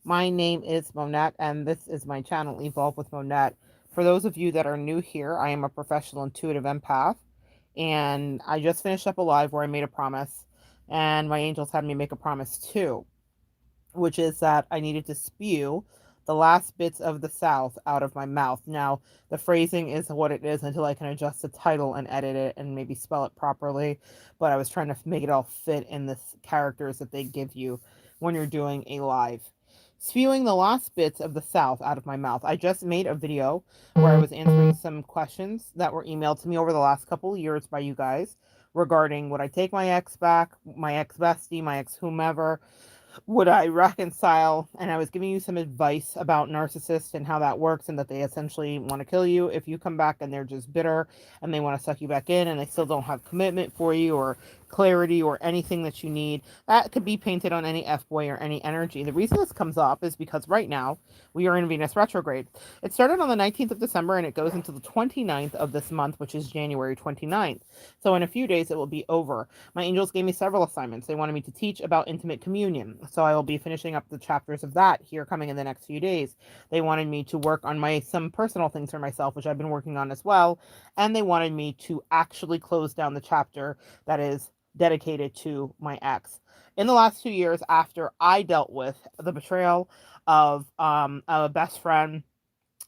My name is Monette, and this is my channel, Evolve with Monette. For those of you that are new here, I am a professional intuitive empath, and I just finished up a live where I made a promise, and my angels had me make a promise too, which is that I needed to spew the last bits of the South out of my mouth. Now, the phrasing is what it is until I can adjust the title and edit it and maybe spell it properly, but I was trying to make it all fit in the characters that they give you when you're doing a live. Spewing the last bits of the South out of my mouth. I just made a video where I was answering some questions that were emailed to me over the last couple of years by you guys regarding would I take my ex back, my ex bestie, my ex whomever, would I reconcile? And I was giving you some advice about narcissists and how that works, and that they essentially want to kill you if you come back and they're just bitter and they want to suck you back in and they still don't have commitment for you or clarity or anything that you need. That could be painted on any F-boy or any energy. The reason this comes up is because right now we are in Venus retrograde. It started on the 19th of December and it goes into the 29th of this month, which is January 29th. So in a few days it will be over. My angels gave me several assignments. They wanted me to teach about intimate communion. So I will be finishing up the chapters of that here coming in the next few days. They wanted me to work on some personal things for myself, which I've been working on as well. And they wanted me to actually close down the chapter that is dedicated to my ex. In the last 2 years, after I dealt with the betrayal of a best friend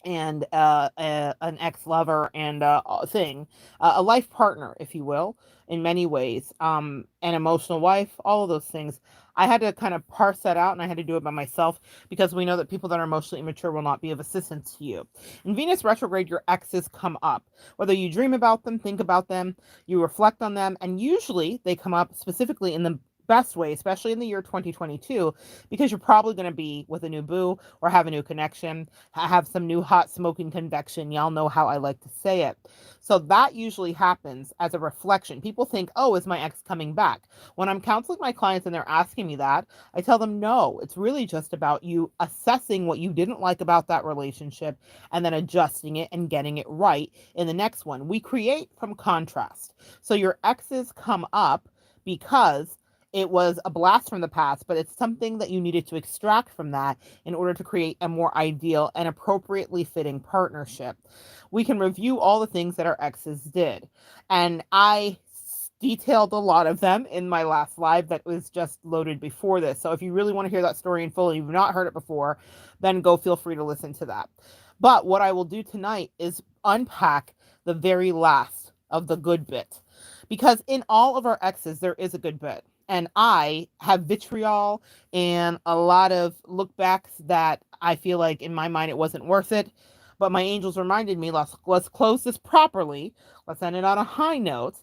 and an ex-lover and a life partner, if you will, in many ways, an emotional wife, all of those things, I had to kind of parse that out, and I had to do it by myself because we know that people that are emotionally immature will not be of assistance to you. In Venus retrograde, your exes come up. Whether you dream about them, think about them, you reflect on them, and usually they come up specifically in the best way, especially in the year 2022, because you're probably going to be with a new boo or have a new connection, have some new hot smoking convection. Y'all know how I like to say it. So that usually happens as a reflection. People think, oh, is my ex coming back? When I'm counseling my clients and they're asking me that, I tell them, no, it's really just about you assessing what you didn't like about that relationship and then adjusting it and getting it right in the next one. We create from contrast. So your exes come up because it was a blast from the past, but it's something that you needed to extract from that in order to create a more ideal and appropriately fitting partnership. We can review all the things that our exes did. And I detailed a lot of them in my last live that was just loaded before this. So if you really want to hear that story in full and you've not heard it before, then go feel free to listen to that. But what I will do tonight is unpack the very last of the good bit. Because in all of our exes, there is a good bit. And I have vitriol and a lot of look backs that I feel like in my mind it wasn't worth it. But my angels reminded me, let's close this properly. Let's end it on a high note.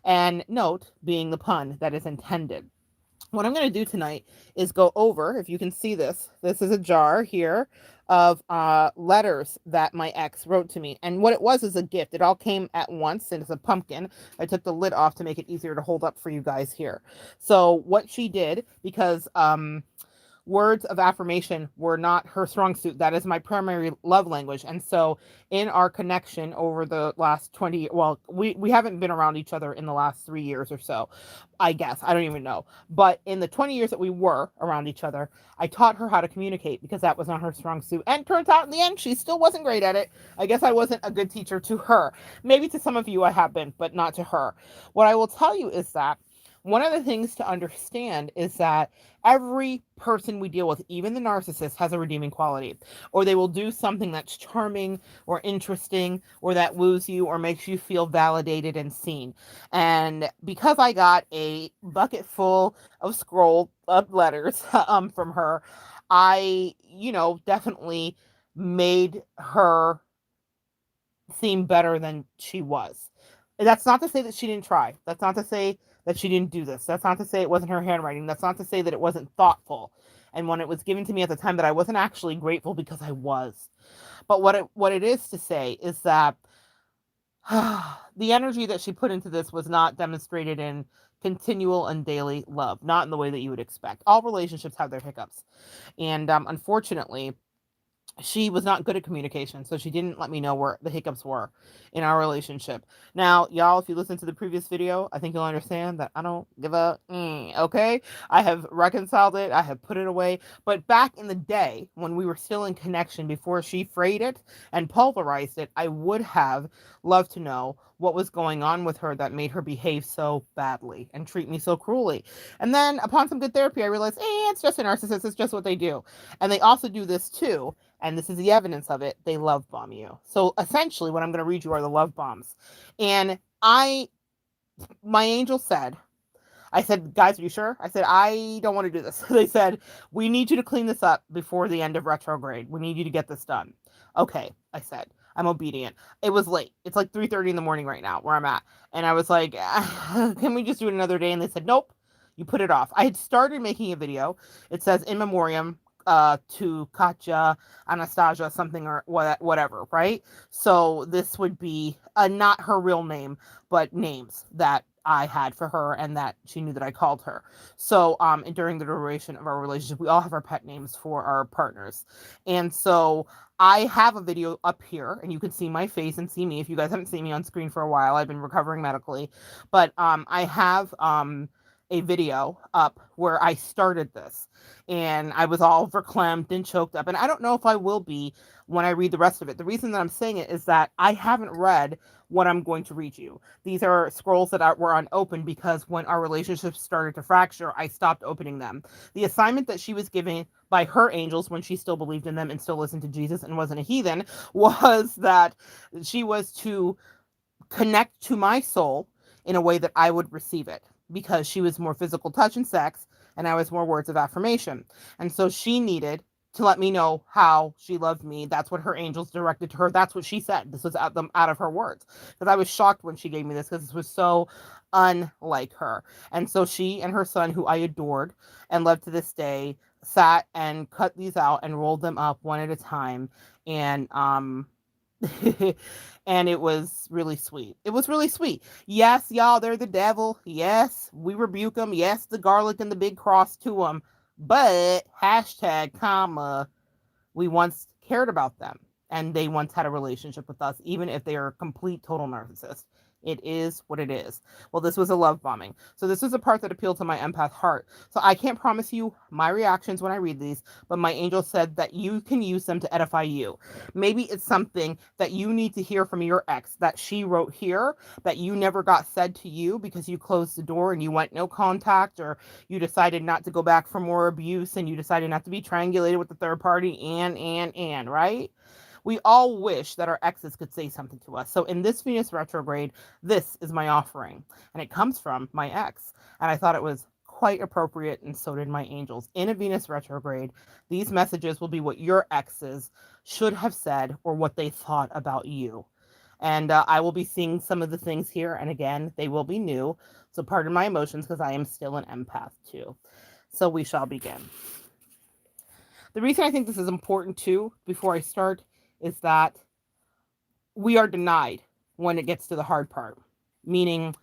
And note being the pun that is intended. What I'm going to do tonight is go over, if you can see this, this is a jar here of letters that my ex wrote to me. And what it was is a gift. It all came at once, and it's a pumpkin. I took the lid off to make it easier to hold up for you guys here. So what she did, because words of affirmation were not her strong suit. That is my primary love language. And so in our connection over the last 20, well, we haven't been around each other in the last 3 years or so, I guess. I don't even know. But in the 20 years that we were around each other, I taught her how to communicate because that was not her strong suit. And turns out in the end, she still wasn't great at it. I guess I wasn't a good teacher to her. Maybe to some of you I have been, but not to her. What I will tell you is that one of the things to understand is that every person we deal with, even the narcissist, has a redeeming quality, or they will do something that's charming or interesting or that woos you or makes you feel validated and seen. And because I got a bucket full of scroll of letters from her, I, definitely made her seem better than she was. That's not to say that she didn't try. That's not to say that she didn't do this. That's not to say it wasn't her handwriting. That's not to say that it wasn't thoughtful. And when it was given to me at the time that I wasn't actually grateful because I was. But what it is to say is that the energy that she put into this was not demonstrated in continual and daily love, not in the way that you would expect. All relationships have their hiccups. And unfortunately, she was not good at communication, so she didn't let me know where the hiccups were in our relationship. Now, y'all, if you listen to the previous video, I think you'll understand that I don't give a okay? I have reconciled it, I have put it away, but back in the day when we were still in connection before she frayed it and pulverized it, I would have loved to know what was going on with her that made her behave so badly and treat me so cruelly. And then upon some good therapy, I realized, it's just a narcissist, it's just what they do. And they also do this too, and this is the evidence of it, they love bomb you. So essentially what I'm going to read you are the love bombs. And my angel said, I said, guys, are you sure? I said, I don't want to do this. They said, we need you to clean this up before the end of retrograde. We need you to get this done. Okay, I said, I'm obedient. It was late. It's like 3:30 in the morning right now where I'm at. And I was like, can we just do it another day? And they said, nope, you put it off. I had started making a video. It says in memoriam to Katya, Anastasia, something or whatever, right? So this would be not her real name, but names that I had for her and that she knew that I called her. So during the duration of our relationship, we all have our pet names for our partners. And so I have a video up here and you can see my face and see me. If you guys haven't seen me on screen for a while, I've been recovering medically, but I have a video up where I started this and I was all verklempt and choked up. And I don't know if I will be when I read the rest of it. The reason that I'm saying it is that I haven't read what I'm going to read you. These are scrolls that were unopened because when our relationship started to fracture, I stopped opening them. The assignment that she was given by her angels when she still believed in them and still listened to Jesus and wasn't a heathen was that she was to connect to my soul in a way that I would receive it because she was more physical touch and sex and I was more words of affirmation. And so she needed to let me know how she loved me. That's what her angels directed to her. That's what she said. This was out of her words. Because I was shocked when she gave me this because this was so unlike her. And so she and her son, who I adored and love to this day, sat and cut these out and rolled them up one at a time. And and it was really sweet. It was really sweet. Yes, y'all, they're the devil. Yes, we rebuke them. Yes, the garlic and the big cross to them. But hashtag comma, we once cared about them and they once had a relationship with us, even if they are a complete total narcissist. It is what it is. Well, this was a love bombing. So this is a part that appealed to my empath heart. So I can't promise you my reactions when I read these, but my angel said that you can use them to edify you. Maybe it's something that you need to hear from your ex that she wrote here that you never got said to you because you closed the door and you went no contact, or you decided not to go back for more abuse and you decided not to be triangulated with the third party and, right? We all wish that our exes could say something to us. So in this Venus retrograde, this is my offering. And it comes from my ex. And I thought it was quite appropriate, and so did my angels. In a Venus retrograde, these messages will be what your exes should have said or what they thought about you. And I will be seeing some of the things here. And again, they will be new. So pardon my emotions because I am still an empath too. So we shall begin. The reason I think this is important too, before I start, is that we are denied when it gets to the hard part. Meaning,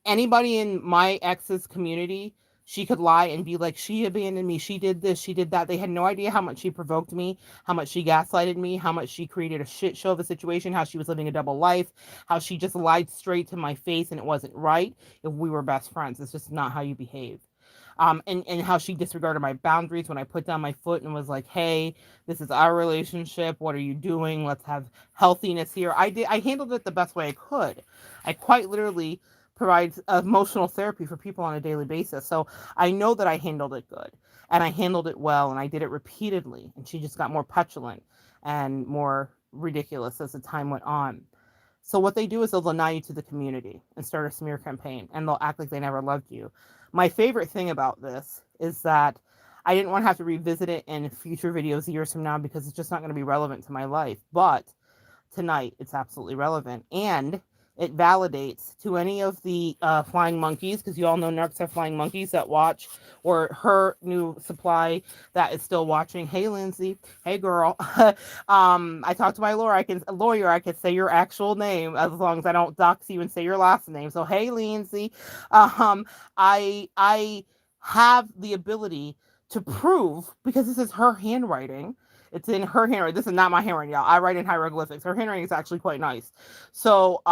anybody in my ex's community, she could lie and be like, she abandoned me, she did this, she did that. They had no idea how much she provoked me, how much she gaslighted me, how much she created a shit show of a situation, how she was living a double life, how she just lied straight to my face and it wasn't right if we were best friends. It's just not how you behave. And how she disregarded my boundaries when I put down my foot and was like, hey, this is our relationship. What are you doing? Let's have healthiness here. I handled it the best way I could. I quite literally provide emotional therapy for people on a daily basis. So I know that I handled it good and I handled it well and I did it repeatedly. And she just got more petulant and more ridiculous as the time went on. So what they do is they'll deny you to the community and start a smear campaign, and they'll act like they never loved you. My favorite thing about this is that I didn't want to have to revisit it in future videos years from now because it's just not going to be relevant to my life. But tonight, it's absolutely relevant. And it validates to any of the flying monkeys, because you all know narcs have flying monkeys that watch, or her new supply that is still watching. Hey, Lindsay. Hey, girl. I talked to my lawyer. I can say your actual name as long as I don't dox you and say your last name. So, hey, Lindsay. I have the ability to prove, because this is her handwriting, It's in her handwriting. This is not my handwriting, y'all. I write in hieroglyphics. Her handwriting is actually quite nice. So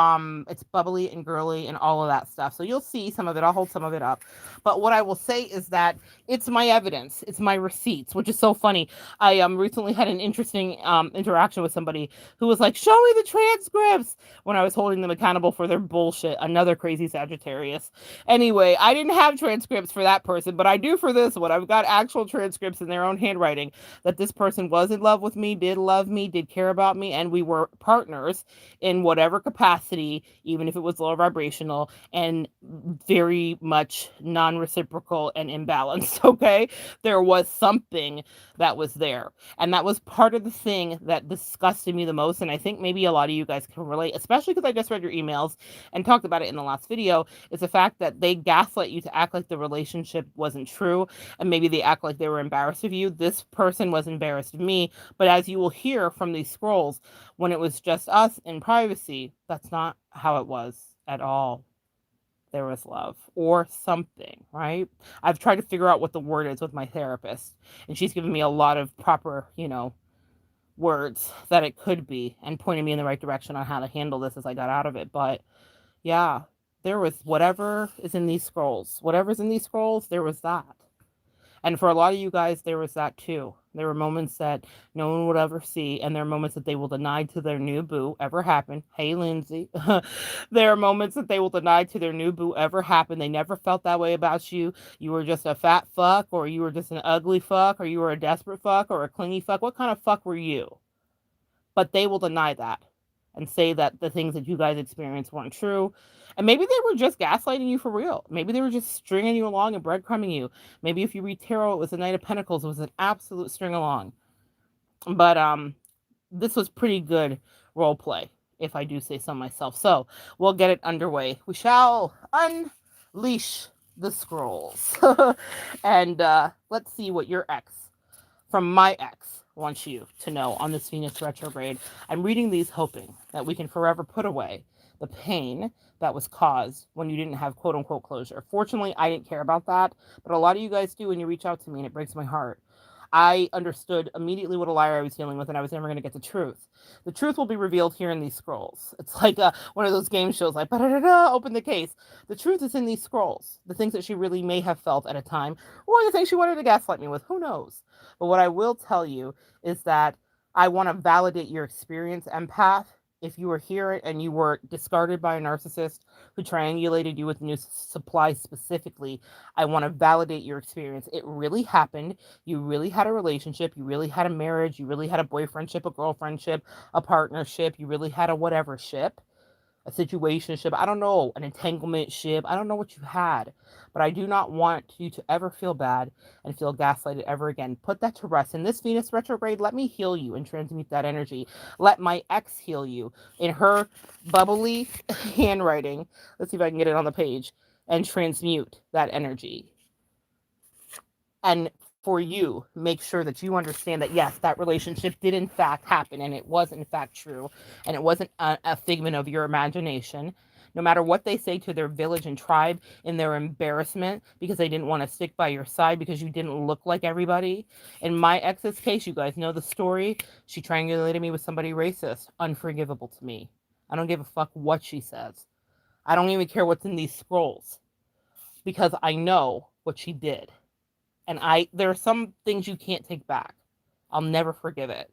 it's bubbly and girly and all of that stuff. So you'll see some of it. I'll hold some of it up. But what I will say is that it's my evidence. It's my receipts, which is so funny. I recently had an interesting interaction with somebody who was like, "Show me the transcripts," when I was holding them accountable for their bullshit. Another crazy Sagittarius. Anyway, I didn't have transcripts for that person, but I do for this one. I've got actual transcripts in their own handwriting that this person was in love with me, did love me, did care about me, and we were partners in whatever capacity, even if it was lower vibrational and very much non reciprocal and imbalanced. Okay. There was something that was there. And that was part of the thing that disgusted me the most. And I think maybe a lot of you guys can relate, especially because I just read your emails and talked about it in the last video, is the fact that they gaslight you to act like the relationship wasn't true. And maybe they act like they were embarrassed of you. This person was embarrassed of me. But as you will hear from these scrolls, when it was just us in privacy, that's not how it was at all. There was love or something, right? I've tried to figure out what the word is with my therapist, and she's given me a lot of proper, words that it could be and pointing me in the right direction on how to handle this as I got out of it. But yeah, there was whatever is in these scrolls. Whatever's in these scrolls, there was that. And for a lot of you guys, there was that too. There were moments that no one would ever see, and there are moments that they will deny to their new boo ever happened. Hey, Lindsay. There are moments that they will deny to their new boo ever happened. They never felt that way about you. You were just a fat fuck, or you were just an ugly fuck, or you were a desperate fuck, or a clingy fuck. What kind of fuck were you? But they will deny that and say that the things that you guys experienced weren't true. And maybe they were just gaslighting you for real. Maybe they were just stringing you along and breadcrumbing you. Maybe if you read tarot, it was the Knight of Pentacles. It was an absolute string along. But this was pretty good role play, if I do say so myself. So we'll get it underway. We shall unleash the scrolls. And let's see what your ex from my ex wants you to know on this Venus retrograde. I'm reading these hoping that we can forever put away the pain that was caused when you didn't have quote unquote closure. Fortunately, I didn't care about that, but a lot of you guys do when you reach out to me, and it breaks my heart. I understood immediately what a liar I was dealing with, and I was never going to get the truth. The truth will be revealed here in these scrolls. It's like one of those game shows, like, open the case. The truth is in these scrolls. The things that she really may have felt at a time, or the things she wanted to gaslight me with. Who knows? But what I will tell you is that I want to validate your experience, empath. If you were here and you were discarded by a narcissist who triangulated you with new supply specifically, I want to validate your experience. It really happened. You really had a relationship. You really had a marriage. You really had a boyfriendship, a girlfriendship, a partnership. You really had a whatever ship, a situationship. I don't know, an entanglement ship. I don't know what you had, but I do not want you to ever feel bad and feel gaslighted ever again. Put that to rest. In this Venus retrograde, let me heal you and transmute that energy. Let my ex heal you in her bubbly handwriting. Let's see if I can get it on the page and transmute that energy. And for you, make sure that you understand that yes, that relationship did in fact happen, and it was in fact true, and it wasn't a figment of your imagination. No matter what they say to their village and tribe in their embarrassment because they didn't want to stick by your side because you didn't look like everybody. In my ex's case, you guys know the story. She triangulated me with somebody racist. Unforgivable to me. I don't give a fuck what she says. I don't even care what's in these scrolls because I know what she did. And there are some things you can't take back. I'll never forgive it.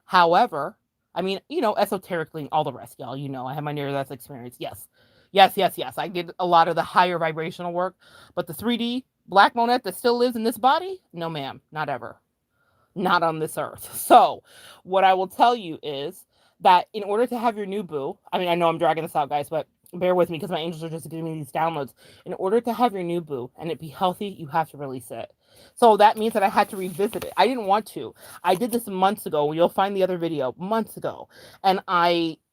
However, I mean, esoterically and all the rest, y'all, I have my near-death experience. Yes. Yes, yes, yes. I did a lot of the higher vibrational work, but the 3D black monette that still lives in this body, no ma'am, not ever. Not on this earth. So what I will tell you is that in order to have your new boo, I mean, I know I'm dragging this out, guys, but bear with me because my angels are just giving me these downloads. In order to have your new boo and it be healthy, you have to release it. So that means that I had to revisit it. I didn't want to. I did this months ago. You'll find the other video months ago. And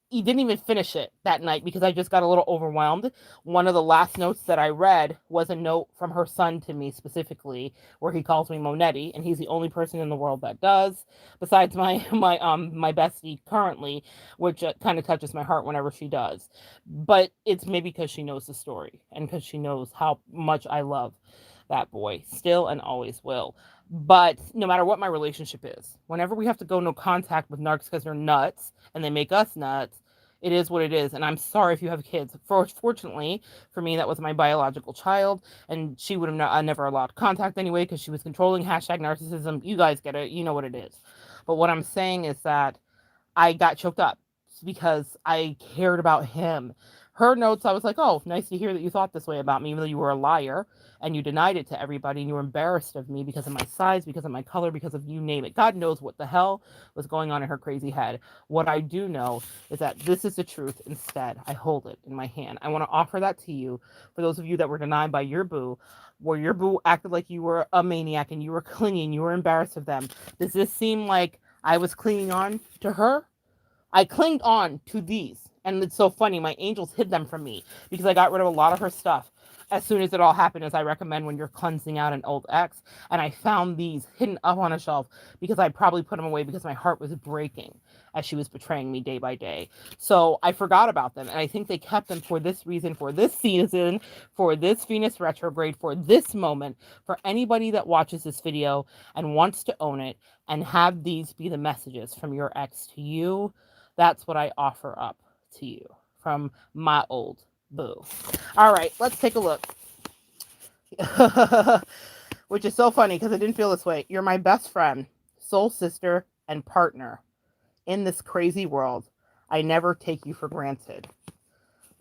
he didn't even finish it that night because I just got a little overwhelmed. One of the last notes that I read was a note from her son to me specifically, where he calls me Monetti, and he's the only person in the world that does, besides my bestie currently, which kind of touches my heart whenever she does. But it's maybe because she knows the story and because she knows how much I love that boy still and always will. But no matter what my relationship is, whenever we have to go no contact with narcs because they're nuts and they make us nuts, it is what it is. And I'm sorry if you have kids. Fortunately, for me, that was my biological child, and she would have never allowed contact anyway because she was controlling. Hashtag narcissism. You guys get it. You know what it is. But what I'm saying is that I got choked up because I cared about him. Her notes, I was like, oh, nice to hear that you thought this way about me, even though you were a liar and you denied it to everybody and you were embarrassed of me because of my size, because of my color, because of you name it. God knows what the hell was going on in her crazy head. What I do know is that this is the truth instead. I hold it in my hand. I want to offer that to you for those of you that were denied by your boo, where your boo acted like you were a maniac and you were clinging, you were embarrassed of them. Does this seem like I was clinging on to her? I clinged on to these. And it's so funny. My angels hid them from me because I got rid of a lot of her stuff as soon as it all happened, as I recommend when you're cleansing out an old ex. And I found these hidden up on a shelf because I probably put them away because my heart was breaking as she was betraying me day by day. So I forgot about them. And I think they kept them for this reason, for this season, for this Venus retrograde, for this moment, for anybody that watches this video and wants to own it and have these be the messages from your ex to you. That's what I offer up to you from my old boo. All right, let's take a look. Which is so funny because I didn't feel this way. You're my best friend, soul sister, and partner in this crazy world. I never take you for granted.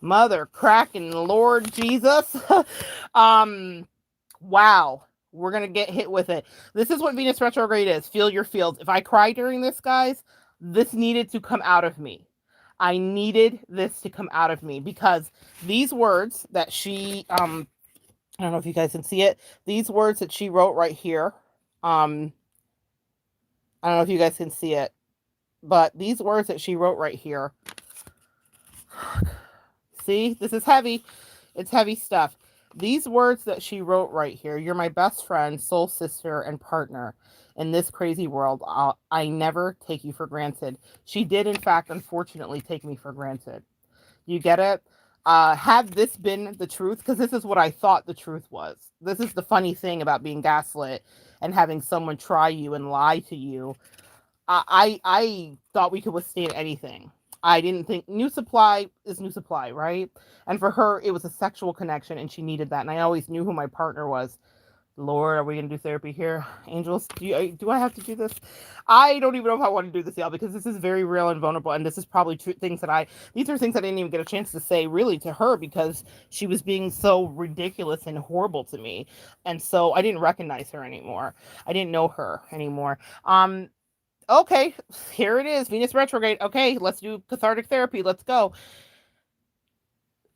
Mother cracking Lord Jesus. Wow. We're going to get hit with it. This is what Venus retrograde is. Feel your feels. If I cry during this, guys, this needed to come out of me. I needed this to come out of me because these words that she, I don't know if you guys can see it. These words that she wrote right here. I don't know if you guys can see it, but these words that she wrote right here. See, this is heavy. It's heavy stuff. These words that she wrote right here. You're my best friend, soul sister, and partner in this crazy world. I never take you for granted. She did, in fact, unfortunately, take me for granted. You get it? Had this been the truth, because this is what I thought the truth was. This is the funny thing about being gaslit and having someone try you and lie to you. I thought we could withstand anything. I didn't think new supply is new supply, right? And for her, it was a sexual connection and she needed that. And I always knew who my partner was. Lord, are we going to do therapy here? Angels, do I have to do this? I don't even know if I want to do this, y'all, because this is very real and vulnerable. And this is probably these are things I didn't even get a chance to say really to her because she was being so ridiculous and horrible to me. And so I didn't recognize her anymore. I didn't know her anymore. Okay, here it is, Venus retrograde. Okay, let's do cathartic therapy. Let's go.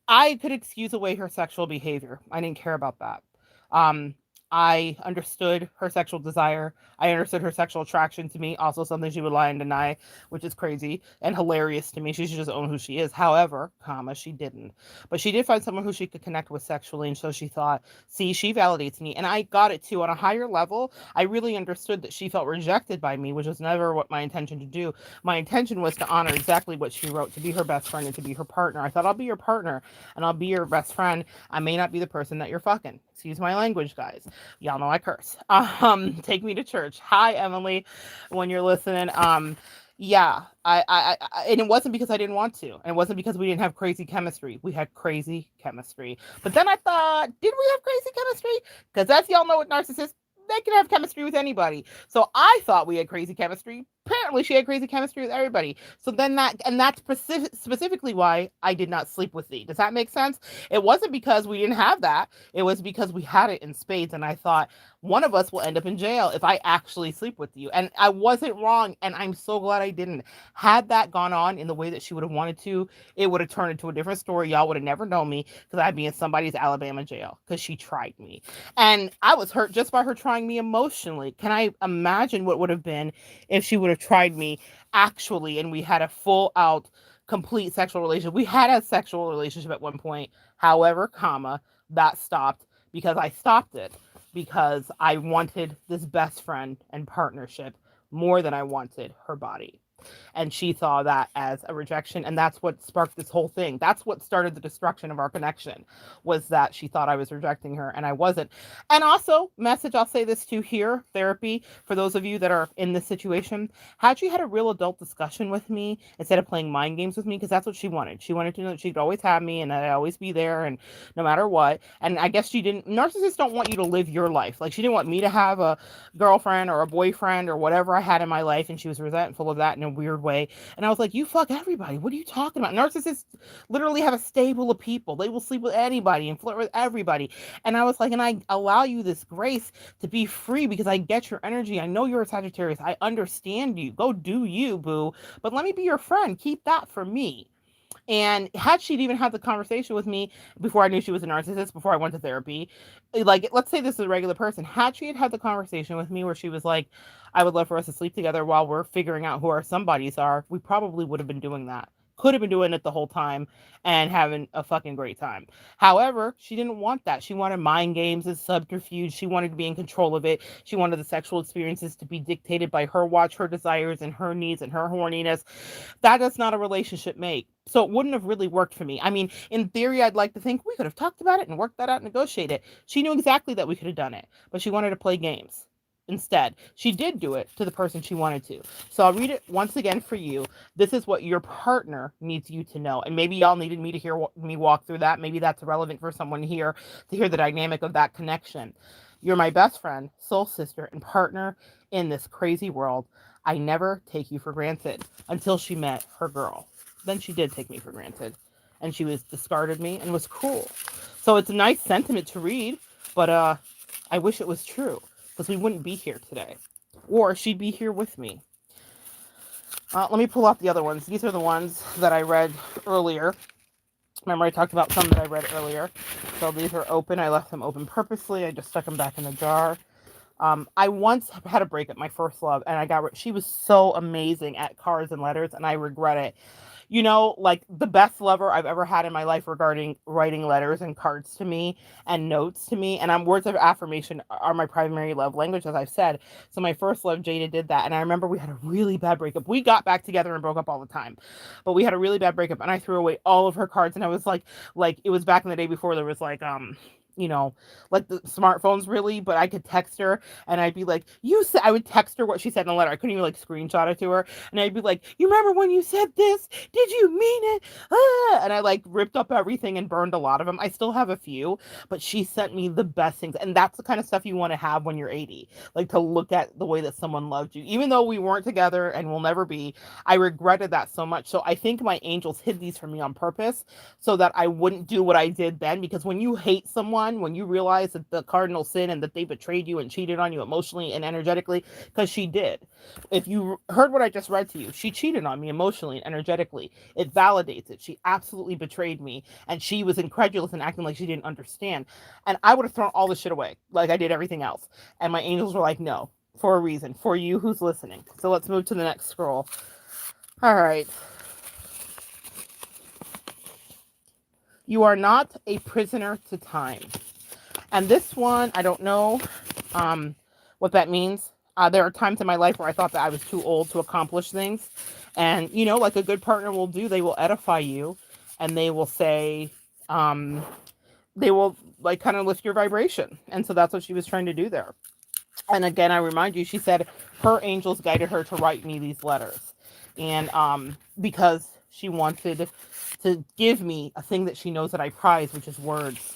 I could excuse away her sexual behavior. I didn't care about that. I understood her sexual desire. I understood her sexual attraction to me. Also something she would lie and deny, which is crazy and hilarious to me. She should just own who she is. However, she didn't. But she did find someone who she could connect with sexually. And so she thought, see, she validates me. And I got it too. On a higher level, I really understood that she felt rejected by me, which was never what my intention to do. My intention was to honor exactly what she wrote, to be her best friend and to be her partner. I thought, I'll be your partner and I'll be your best friend. I may not be the person that you're fucking. Excuse my language, guys. Y'all know I curse. Take me to church. Hi, Emily, when you're listening. Yeah, and it wasn't because I didn't want to, and it wasn't because we didn't have crazy chemistry. We had crazy chemistry. But then I thought, did we have crazy chemistry? Because as y'all know with narcissists, they can have chemistry with anybody. So I thought we had crazy chemistry. Apparently she had crazy chemistry with everybody. So then that's specifically why I did not sleep with thee. Does that make sense? It wasn't because we didn't have that. It was because we had it in spades. And I thought one of us will end up in jail if I actually sleep with you. And I wasn't wrong. And I'm so glad I didn't. Had that gone on in the way that she would have wanted to, it would have turned into a different story. Y'all would have never known me because I'd be in somebody's Alabama jail because she tried me. And I was hurt just by her trying me emotionally. Can I imagine what would have been if she would have tried me actually and we had a full out complete sexual relationship? We had a sexual relationship at one point. However, that stopped because I stopped it because I wanted this best friend and partnership more than I wanted her body. And she saw that as a rejection. And that's what sparked this whole thing. That's what started the destruction of our connection, was that she thought I was rejecting her and I wasn't. And also, message, I'll say this too here, therapy, for those of you that are in this situation, had she had a real adult discussion with me instead of playing mind games with me, because that's what she wanted. She wanted to know that she'd always have me and that I'd always be there and no matter what. And I guess she didn't, narcissists don't want you to live your life. Like she didn't want me to have a girlfriend or a boyfriend or whatever I had in my life, and she was resentful of that in a weird way. And I was like, you fuck everybody. What are you talking about? Narcissists literally have a stable of people. They will sleep with anybody and flirt with everybody. And I was like, and I allow you this grace to be free because I get your energy. I know you're a Sagittarius. I understand you. Go do you, boo. But let me be your friend. Keep that for me. And had she even had the conversation with me before I knew she was a narcissist, before I went to therapy, like, let's say this is a regular person, had she had the conversation with me where she was like, I would love for us to sleep together while we're figuring out who our somebodies are, we probably would have been doing that. Could have been doing it the whole time and having a fucking great time. However, she didn't want that. She wanted mind games and subterfuge. She wanted to be in control of it. She wanted the sexual experiences to be dictated by her watch, her desires, and her needs and her horniness. That does not a relationship make. So it wouldn't have really worked for me. I mean, in theory, I'd like to think we could have talked about it and worked that out, negotiate it. She knew exactly that we could have done it, but she wanted to play games. Instead, she did do it to the person she wanted to. So I'll read it once again for you. This is what your partner needs you to know. And maybe y'all needed me to hear me walk through that. Maybe that's relevant for someone here to hear the dynamic of that connection. You're my best friend, soul sister, and partner in this crazy world. I never take you for granted. Until she met her girl. Then she did take me for granted. And she discarded me and was cruel. So it's a nice sentiment to read, but I wish it was true, because we wouldn't be here today. Or she'd be here with me. Let me pull out the other ones. These are the ones that I read earlier. Remember, I talked about some that I read earlier. So these are open. I left them open purposely. I just stuck them back in the jar. I once had a breakup, my first love, and she was so amazing at cards and letters, and I regret it. You know, like the best lover I've ever had in my life regarding writing letters and cards to me and notes to me. And words of affirmation are my primary love language, as I've said. So my first love, Jada, did that. And I remember we had a really bad breakup. We got back together and broke up all the time, but we had a really bad breakup, and I threw away all of her cards. And I was like it was back in the day before there was like, you know, like the smartphones really, but I could text her and I'd be like, I would text her what she said in the letter. I couldn't even like screenshot it to her. And I'd be like, you remember when you said this? Did you mean it? Ah! And I like ripped up everything and burned a lot of them. I still have a few, but she sent me the best things. And that's the kind of stuff you want to have when you're 80, like to look at the way that someone loved you, even though we weren't together and will never be. I regretted that so much. So I think my angels hid these from me on purpose so that I wouldn't do what I did then, because when you hate someone, when you realize that the cardinal sin and that they betrayed you and cheated on you emotionally and energetically, because she did. If you heard what I just read to you, she cheated on me emotionally and energetically. It validates it. She absolutely betrayed me, and she was incredulous and acting like she didn't understand. And I would have thrown all this shit away, like I did everything else. And my angels were like, no, for a reason, for you who's listening. So let's move to the next scroll. All right. You are not a prisoner to time. And this one, I don't know what that means. There are times in my life where I thought that I was too old to accomplish things. And, you know, like a good partner will do, they will edify you and they will say, they will like kind of lift your vibration. And so that's what she was trying to do there. And again, I remind you, she said her angels guided her to write me these letters. And because she wanted to give me a thing that she knows that I prize, which is words.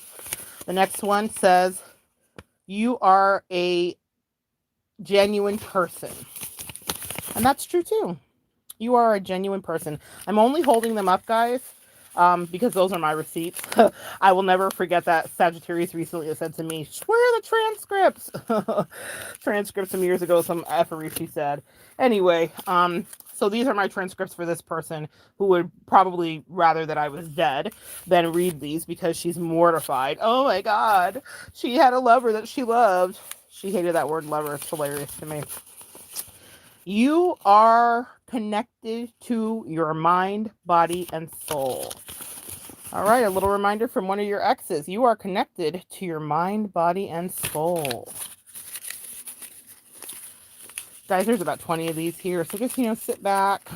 The next one says, you are a genuine person. And that's true too. You are a genuine person. I'm only holding them up, guys, because those are my receipts. I will never forget that Sagittarius recently said to me, where are the transcripts? Transcripts some years ago, some effery she said. Anyway, so these are my transcripts for this person who would probably rather that I was dead than read these because she's mortified. Oh my God. She had a lover that she loved. She hated that word lover. It's hilarious to me. You are connected to your mind, body, and soul. All right, a little reminder from one of your exes. You are connected to your mind, body, and soul. Guys, there's about 20 of these here. So just, sit back,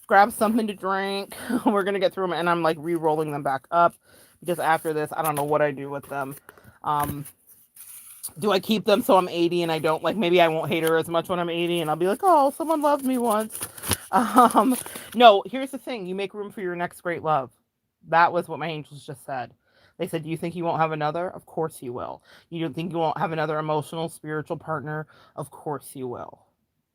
grab something to drink. We're going to get through them. And I'm like re-rolling them back up because after this, I don't know what I do with them. Do I keep them so I'm 80 and I don't, like, maybe I won't hate her as much when I'm 80 and I'll be like, oh, someone loved me once. No, here's the thing. You make room for your next great love. That was what my angels just said. They said, do you think you won't have another? Of course you will. You don't think you won't have another emotional, spiritual partner? Of course you will.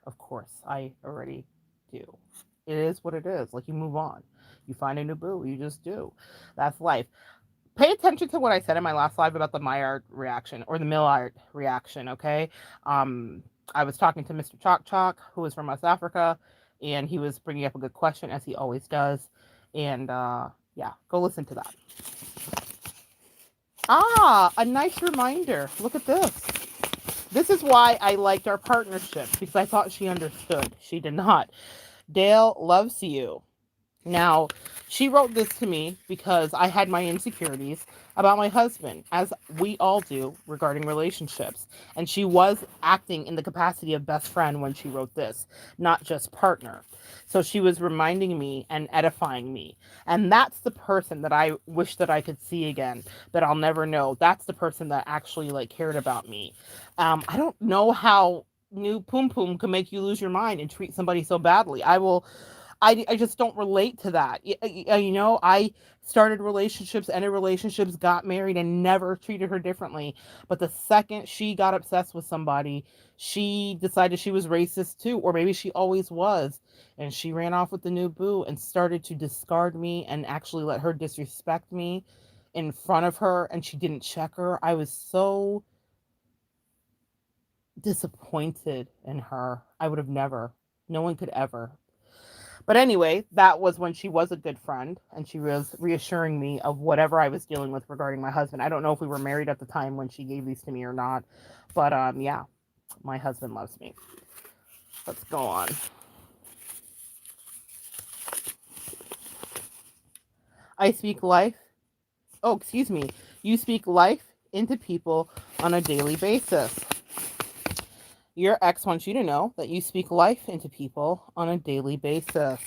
Of course. I already do. It is what it is. Like, you move on. You find a new boo. You just do. That's life. Pay attention to what I said in my last live about the Maillard reaction or the Millard reaction, okay? I was talking to Mr. Chalk Chalk, who is from West Africa, and he was bringing up a good question, as he always does. And yeah, go listen to that. Ah, a nice reminder. Look at this. This is why I liked our partnership, because I thought she understood. She did not. Dale loves you. Now, she wrote this to me because I had my insecurities about my husband, as we all do regarding relationships. And she was acting in the capacity of best friend when she wrote this, not just partner. So she was reminding me and edifying me. And that's the person that I wish that I could see again, but I'll never know. That's the person that actually cared about me. I don't know how new Poom Poom can make you lose your mind and treat somebody so badly. I just don't relate to that. I started relationships, ended relationships, got married, and never treated her differently. But the second she got obsessed with somebody, she decided she was racist too, or maybe she always was. And she ran off with the new boo and started to discard me and actually let her disrespect me in front of her, and she didn't check her. I was so disappointed in her. I would have never. No one could ever. But anyway, that was when she was a good friend, and she was reassuring me of whatever I was dealing with regarding my husband. I don't know if we were married at the time when she gave these to me or not, but yeah, my husband loves me. Let's go on. I speak life. Oh, excuse me. You speak life into people on a daily basis. Your ex wants you to know that you speak life into people on a daily basis.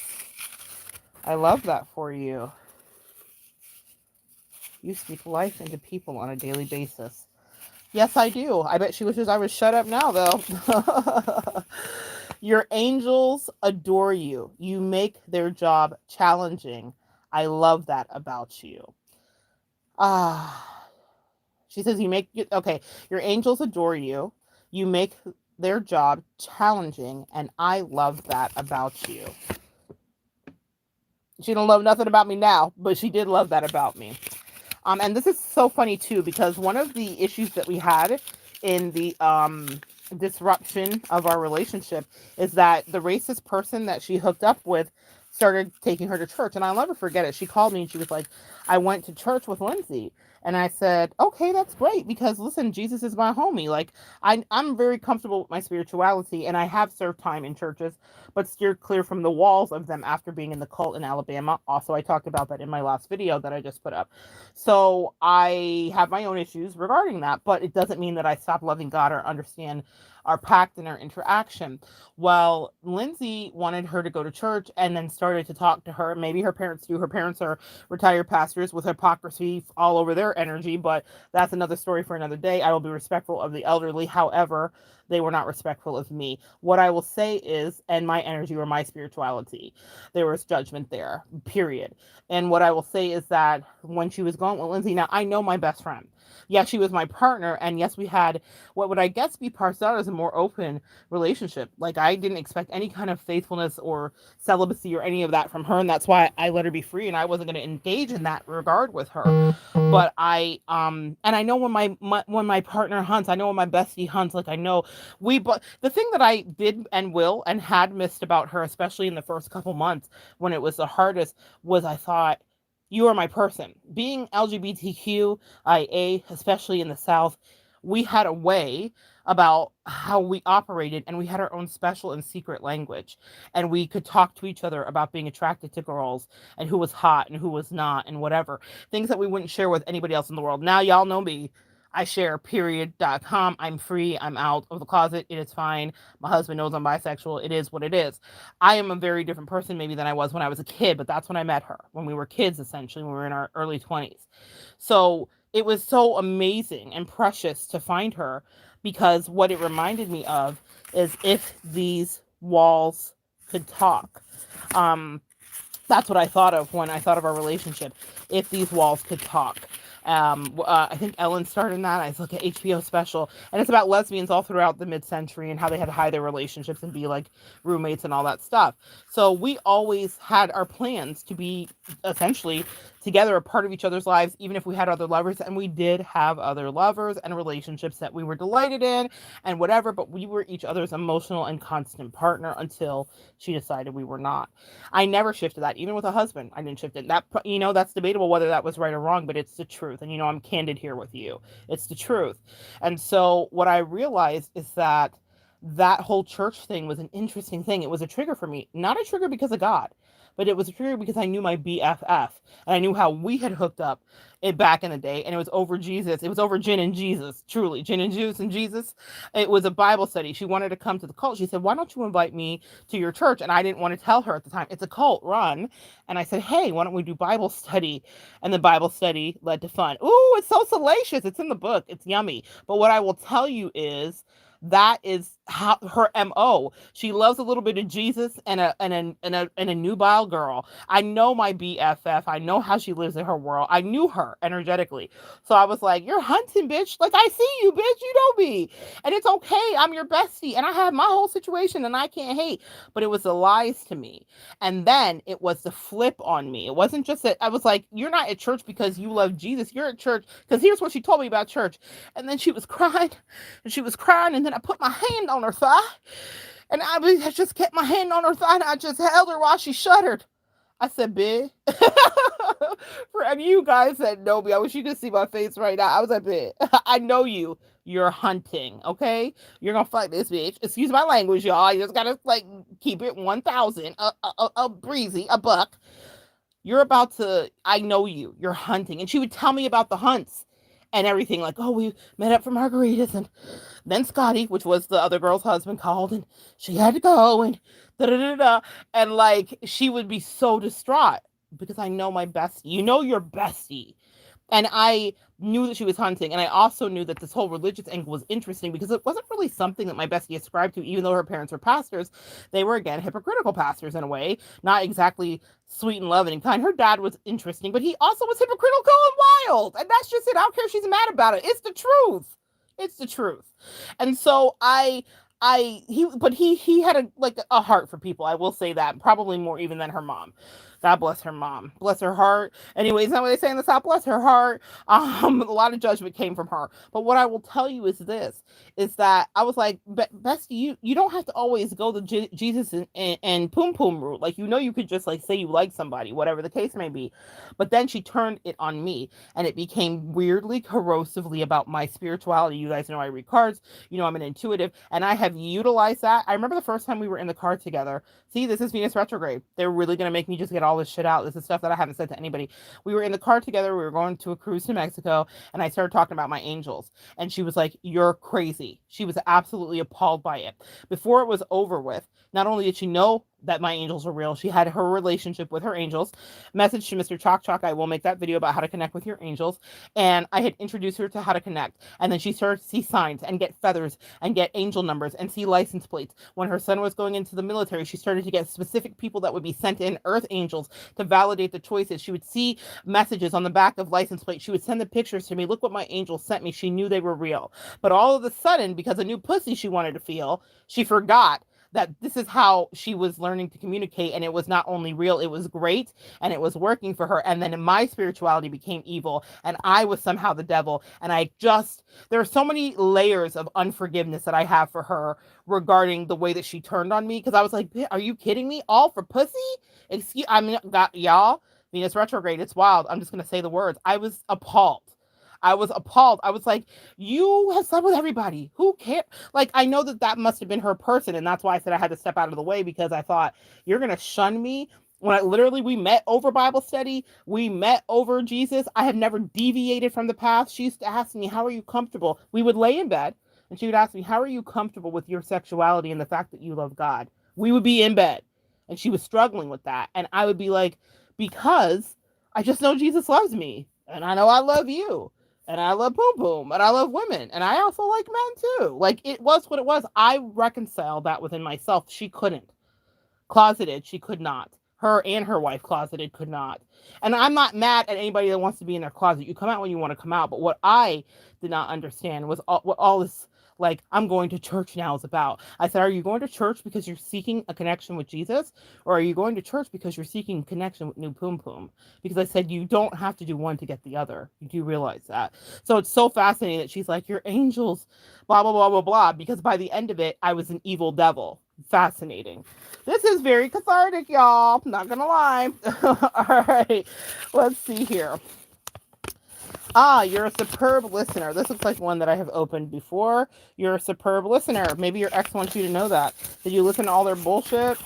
I love that for you. You speak life into people on a daily basis. Yes, I do. I bet she wishes I was shut up now, though. Your angels adore you. You make their job challenging. I love that about you. She says okay, your angels adore you. You make their job challenging, and I love that about you. She don't love nothing about me now, but she did love that about me. And this is so funny too, because one of the issues that we had in the disruption of our relationship is that the racist person that she hooked up with started taking her to church. And I'll never forget it. She called me and she was like, I went to church with Lindsay. And I said, okay, that's great, because listen, Jesus is my homie. Like, I'm very comfortable with my spirituality, and I have served time in churches, but steered clear from the walls of them after being in the cult in Alabama. Also, I talked about that in my last video that I just put up. So I have my own issues regarding that, but it doesn't mean that I stop loving God or understand our pact and our interaction. Well, Lindsay wanted her to go to church and then started to talk to her. Maybe her parents do. Her parents are retired pastors with hypocrisy all over their energy, but that's another story for another day. I will be respectful of the elderly. However, they were not respectful of me. What I will say is, and my energy or my spirituality, there was judgment there, period. And what I will say is that when she was going with Lindsay, now I know my best friend. Yes, she was my partner, and yes, we had what would I guess be parsed out as a more open relationship. Like, I didn't expect any kind of faithfulness or celibacy or any of that from her, and that's why I let her be free, and I wasn't going to engage in that regard with her. But and I know when my partner hunts, I know when my bestie hunts, like, I know but the thing that I did and will and had missed about her, especially in the first couple months when it was the hardest, was I thought, you are my person. Being LGBTQIA, especially in the South, we had a way about how we operated, and we had our own special and secret language, and we could talk to each other about being attracted to girls and who was hot and who was not and whatever, things that we wouldn't share with anybody else in the world. Now y'all know me. I share period.com. I'm free. I'm out of the closet. It is fine. My husband knows I'm bisexual. It is what it is. I am a very different person maybe than I was when I was a kid, but that's when I met her, when we were kids, essentially, when we were in our early 20s. So it was so amazing and precious to find her, because what it reminded me of is if these walls could talk. Um, that's what I thought of when I thought of our relationship. If these walls could talk. I think Ellen starred in that. I look at HBO special, and it's about lesbians all throughout the mid-century and how they had to hide their relationships and be like roommates and all that stuff. So we always had our plans to be essentially together, a part of each other's lives, even if we had other lovers. And we did have other lovers and relationships that we were delighted in and whatever, but we were each other's emotional and constant partner until she decided we were not. I never shifted that, even with a husband. I didn't shift it. That, that's debatable whether that was right or wrong, but it's the truth. And I'm candid here with you. It's the truth. And so what I realized is that that whole church thing was an interesting thing. It was a trigger for me, not a trigger because of God, but it was a trigger because I knew my BFF, and I knew how we had hooked up back in the day, and it was over Jesus. It was over gin and Jesus, truly, gin and juice and Jesus. It was a Bible study. She wanted to come to the cult. She said, "Why don't you invite me to your church?" And I didn't want to tell her at the time, it's a cult run. And I said, "Hey, why don't we do Bible study?" And the Bible study led to fun. Ooh, it's so salacious. It's in the book. It's yummy. But what I will tell you is that is how her MO. She loves a little bit of Jesus and a nubile girl. I know my BFF. I know how she lives in her world. I knew her energetically. So I was like, "You're hunting, bitch. Like, I see you, bitch. You know me. And it's okay. I'm your bestie. And I have my whole situation and I can't hate." But it was the lies to me. And then it was the flip on me. It wasn't just that I was like, "You're not at church because you love Jesus. You're at church because here's what she told me about church." And then she was crying and she was crying. And then I put my hand on her thigh, and I just kept my hand on her thigh, and I just held her while she shuddered. I said, "Big." For any of you guys that know me, I wish you could see my face right now. I was like, "Big, I know you. You're hunting, okay? You're gonna fight this bitch." Excuse my language, y'all. You just gotta keep it 1,000, a breezy, a buck. You're about to. I know you. You're hunting, and she would tell me about the hunts and everything. Like, "Oh, we met up for margaritas, and then Scotty," which was the other girl's husband, called, and she had to go, and da da da da. And she would be so distraught because I know my bestie. You know your bestie. And I knew that she was hunting. And I also knew that this whole religious angle was interesting because it wasn't really something that my bestie ascribed to, even though her parents were pastors. They were, again, hypocritical pastors in a way, not exactly sweet and loving and kind. Her dad was interesting, but he also was hypocritical and wild. And that's just it. I don't care if she's mad about it. It's the truth. It's the truth. And so he had a heart for people. I will say that, probably more even than her mom. God bless her mom. Bless her heart. Anyways, not what they say in the South. Bless her heart. A lot of judgment came from her. But what I will tell you is this: is that I was like, "Bestie, you don't have to always go the Jesus and poom poom route. Like, you could just say you like somebody, whatever the case may be." But then she turned it on me, and it became weirdly corrosively about my spirituality. You guys know I read cards. I'm an intuitive, and I have utilized that. I remember the first time we were in the car together. See, this is Venus retrograde. They're really going to make me just get all this shit out. This is stuff that I haven't said to anybody. We were in the car together. We were going to a cruise to Mexico, and I started talking about my angels. And she was like, "You're crazy." She was absolutely appalled by it. Before it was over with, not only did she know that my angels were real, she had her relationship with her angels. Message to Mr. Chalk Chalk. I will make that video about how to connect with your angels. And I had introduced her to how to connect. And then she started to see signs and get feathers and get angel numbers and see license plates. When her son was going into the military, she started to get specific people that would be sent in, earth angels, to validate the choices. She would see messages on the back of license plates. She would send the pictures to me. "Look what my angels sent me." She knew they were real. But all of a sudden, because a new pussy she wanted to feel, she forgot that this is how she was learning to communicate, and it was not only real, it was great, and it was working for her. And then my spirituality became evil, and I was somehow the devil. And there are so many layers of unforgiveness that I have for her regarding the way that she turned on me, because I was like, "Are you kidding me? All for pussy?" Y'all, Venus retrograde, it's wild. I'm just gonna say the words. I was appalled. I was appalled. I was like, "You have slept with everybody. Who cares?" I know that must have been her person. And that's why I said I had to step out of the way, because I thought, "You're going to shun me When we met over Bible study, we met over Jesus. I have never deviated from the path. She used to ask me, how are you comfortable? We would lay in bed and she would ask me, how are you comfortable with your sexuality and the fact that you love God? We would be in bed and she was struggling with that. And I would be like, because I just know Jesus loves me and I know I love you and I love boom boom and I love women and I also like men too. Like, it was what it was. I reconciled that within myself. She couldn't. Closeted, she could not. Her and her wife closeted could not. And I'm not mad at anybody that wants to be in their closet. You come out when you want to come out. But what I did not understand was what all this, like, I'm going to church now is about. I said, are you going to church because you're seeking a connection with Jesus? Or are you going to church because you're seeking connection with New Poom Poom? Because I said, you don't have to do one to get the other. You do realize that. So it's so fascinating that she's like, you're angels, blah, blah, blah, blah, blah. Because by the end of it, I was an evil devil. Fascinating. This is very cathartic, y'all. Not gonna lie. All right. Let's see here. You're a superb listener. This looks like one that I have opened before. You're a superb listener. Maybe your ex wants you to know that. Did you listen to all their bullshit?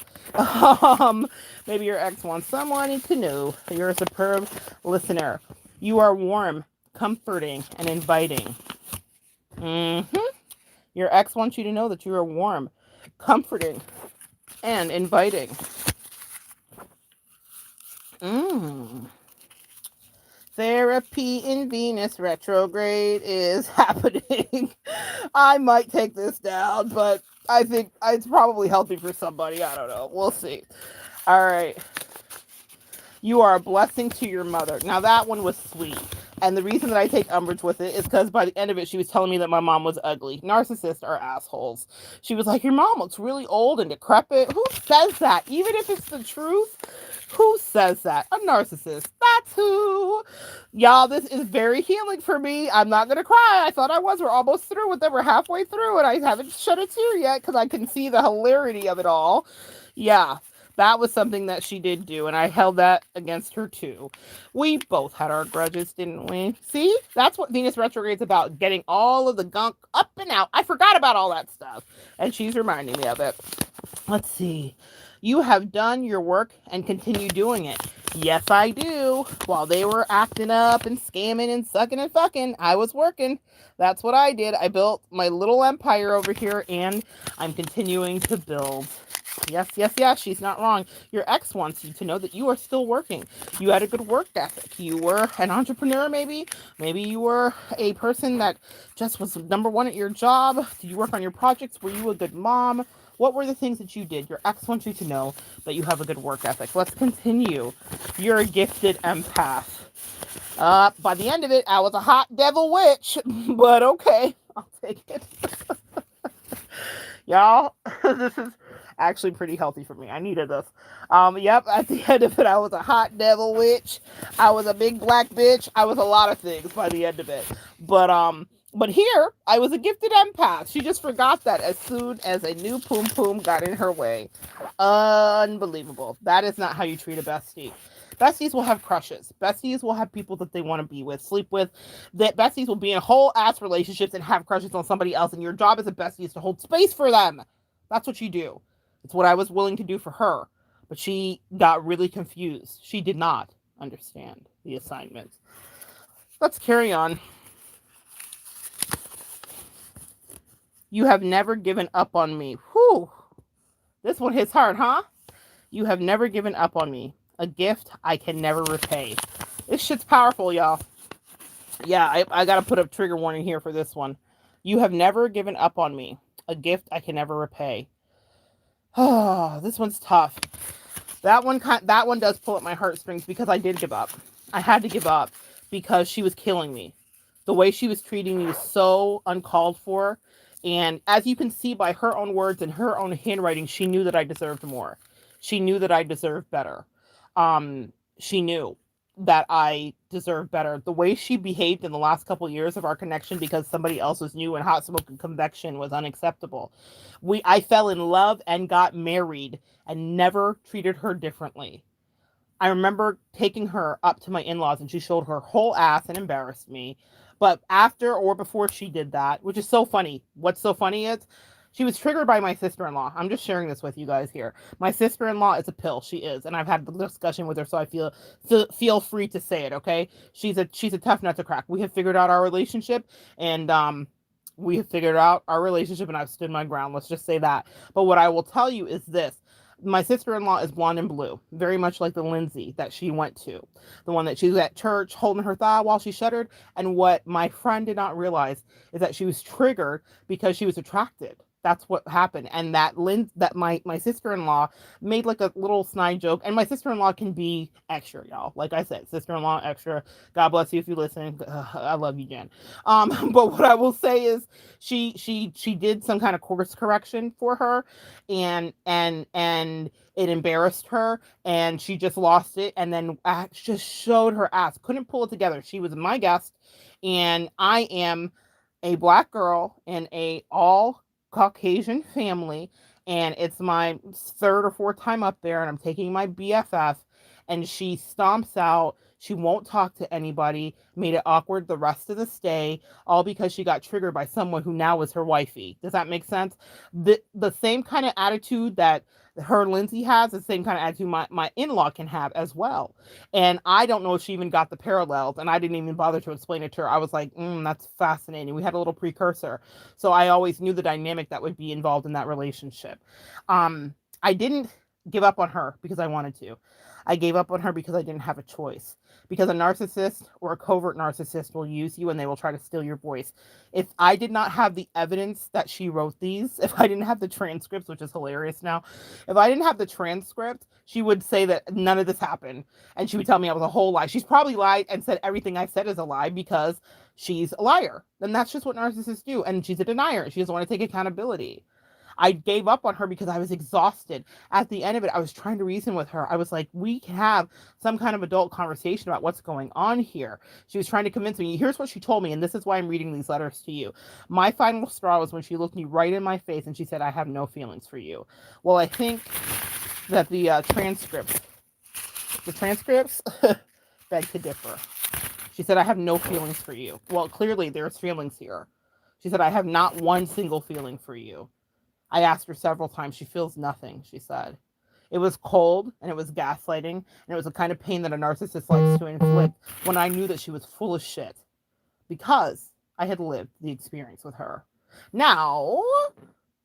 Maybe your ex wants someone to know. You're a superb listener. You are warm, comforting, and inviting. Your ex wants you to know that you are warm, comforting, and inviting. Therapy in Venus retrograde is happening. I might take this down, but I think it's probably healthy for somebody. I don't know. We'll see. All right. You are a blessing to your mother. Now, that one was sweet. And the reason that I take umbrage with it is because by the end of it, she was telling me that my mom was ugly. Narcissists are assholes. She was like, your mom looks really old and decrepit. Who says that? Even if it's the truth, who says that? A narcissist. That's who. Y'all, this is very healing for me. I'm not going to cry. I thought I was. We're almost through with it. We're halfway through and I haven't shed a tear yet because I can see the hilarity of it all. Yeah. That was something that she did do, and I held that against her too. We both had our grudges, didn't we? See? That's what Venus retrograde's about, getting all of the gunk up and out. I forgot about all that stuff, and she's reminding me of it. Let's see. You have done your work and continue doing it. Yes, I do. While they were acting up and scamming and sucking and fucking, I was working. That's what I did. I built my little empire over here, and I'm continuing to build. Yes, she's not wrong. Your ex wants you to know that you are still working. You had a good work ethic. You were an entrepreneur, maybe. Maybe you were a person that just was number one at your job. Did you work on your projects? Were you a good mom? What were the things that you did? Your ex wants you to know that you have a good work ethic. Let's continue. You're a gifted empath. By the end of it, I was a hot devil witch, but okay, I'll take it. Y'all, this is actually pretty healthy for me. I needed this. Yep, at the end of it, I was a hot devil witch. I was a big black bitch. I was a lot of things by the end of it. But here, I was a gifted empath. She just forgot that as soon as a new poom poom got in her way. Unbelievable. That is not how you treat a bestie. Besties will have crushes. Besties will have people that they want to be with, sleep with. That besties will be in whole ass relationships and have crushes on somebody else. And your job as a bestie is to hold space for them. That's what you do. It's what I was willing to do for her. But she got really confused. She did not understand the assignment. Let's carry on. You have never given up on me. Whew. This one hits hard, huh? You have never given up on me. A gift I can never repay. This shit's powerful, y'all. Yeah, I gotta put a trigger warning here for this one. You have never given up on me. A gift I can never repay. Oh, this one's tough. That one does pull at my heartstrings because I did give up. I had to give up because she was killing me. The way she was treating me was so uncalled for. And as you can see by her own words and her own handwriting, she knew that I deserved more. She knew that I deserved better. She knew that I deserved better. The way she behaved in the last couple of years of our connection because somebody else was new and hot smoke and convection was unacceptable. I fell in love and got married and never treated her differently. I remember taking her up to my in-laws and she showed her whole ass and embarrassed me. But after or before she did that, which is so funny. What's so funny is She was triggered by my sister-in-law. I'm just sharing this with you guys here. My sister-in-law is a pill. She is, and I've had the discussion with her, so I feel free to say it. Okay, she's a tough nut to crack. We have figured out our relationship, and we have figured out our relationship, and I've stood my ground. Let's just say that. But what I will tell you is this. My sister-in-law is blonde and blue, very much like the Lindsay that she went to, the one that she was at church holding her thigh while she shuddered. And what my friend did not realize is that she was triggered because she was attracted. That's what happened. And that my sister-in-law made like a little snide joke. And my sister-in-law can be extra, y'all. Like I said, sister-in-law extra. God bless you if you listen. I love you, Jen. But what I will say is she did some kind of course correction for her, and it embarrassed her, and she just lost it, and then just showed her ass. Couldn't pull it together. She was my guest, and I am a black girl in a all Caucasian family, and it's my third or fourth time up there, and I'm taking my BFF, and she stomps out. She won't talk to anybody, made it awkward the rest of the stay, all because she got triggered by someone who now is her wifey. Does that make sense? The same kind of attitude that her Lindsay has, the same kind of attitude my in-law can have as well. And I don't know if she even got the parallels, and I didn't even bother to explain it to her. I was like, that's fascinating. We had a little precursor. So I always knew the dynamic that would be involved in that relationship. I didn't give up on her because I wanted to. I gave up on her because I didn't have a choice. Because a narcissist or a covert narcissist will use you and they will try to steal your voice. If I did not have the evidence that she wrote these, if I didn't have the transcripts, which is hilarious now, if I didn't have the transcript, she would say that none of this happened. And she would tell me I was a whole lie. She's probably lied and said everything I said is a lie because she's a liar. And that's just what narcissists do. And she's a denier. She doesn't want to take accountability. I gave up on her because I was exhausted. At the end of it, I was trying to reason with her. I was like, we can have some kind of adult conversation about what's going on here. She was trying to convince me. Here's what she told me, and this is why I'm reading these letters to you. My final straw was when she looked me right in my face and she said, I have no feelings for you. Well, I think that the transcripts beg to differ. She said, I have no feelings for you. Well, clearly there's feelings here. She said, I have not one single feeling for you. I asked her several times. She feels nothing, she said. It was cold, and it was gaslighting, and it was the kind of pain that a narcissist likes to inflict when I knew that she was full of shit because I had lived the experience with her. Now,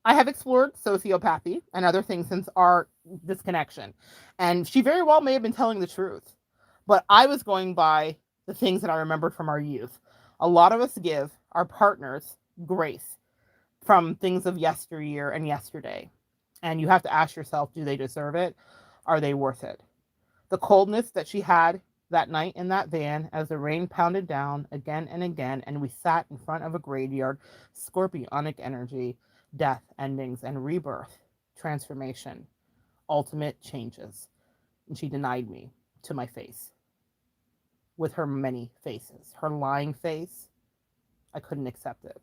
I have explored sociopathy and other things since our disconnection, and she very well may have been telling the truth, but I was going by the things that I remembered from our youth. A lot of us give our partners grace from things of yesteryear and yesterday. And you have to ask yourself, do they deserve it? Are they worth it? The coldness that she had that night in that van as the rain pounded down again and again, and we sat in front of a graveyard, scorpionic energy, death, endings, and rebirth, transformation, ultimate changes. And she denied me to my face with her many faces. Her lying face, I couldn't accept it.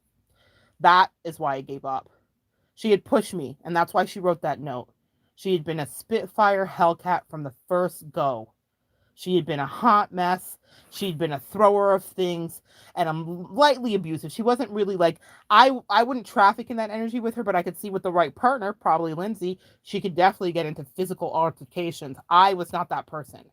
That is why I gave up. She had pushed me, and that's why she wrote that note. She had been a Spitfire Hellcat from the first go. She had been a hot mess. She'd been a thrower of things, and I'm lightly abusive. She wasn't really like, I wouldn't traffic in that energy with her, but I could see with the right partner, probably Lindsay, she could definitely get into physical altercations. I was not that person.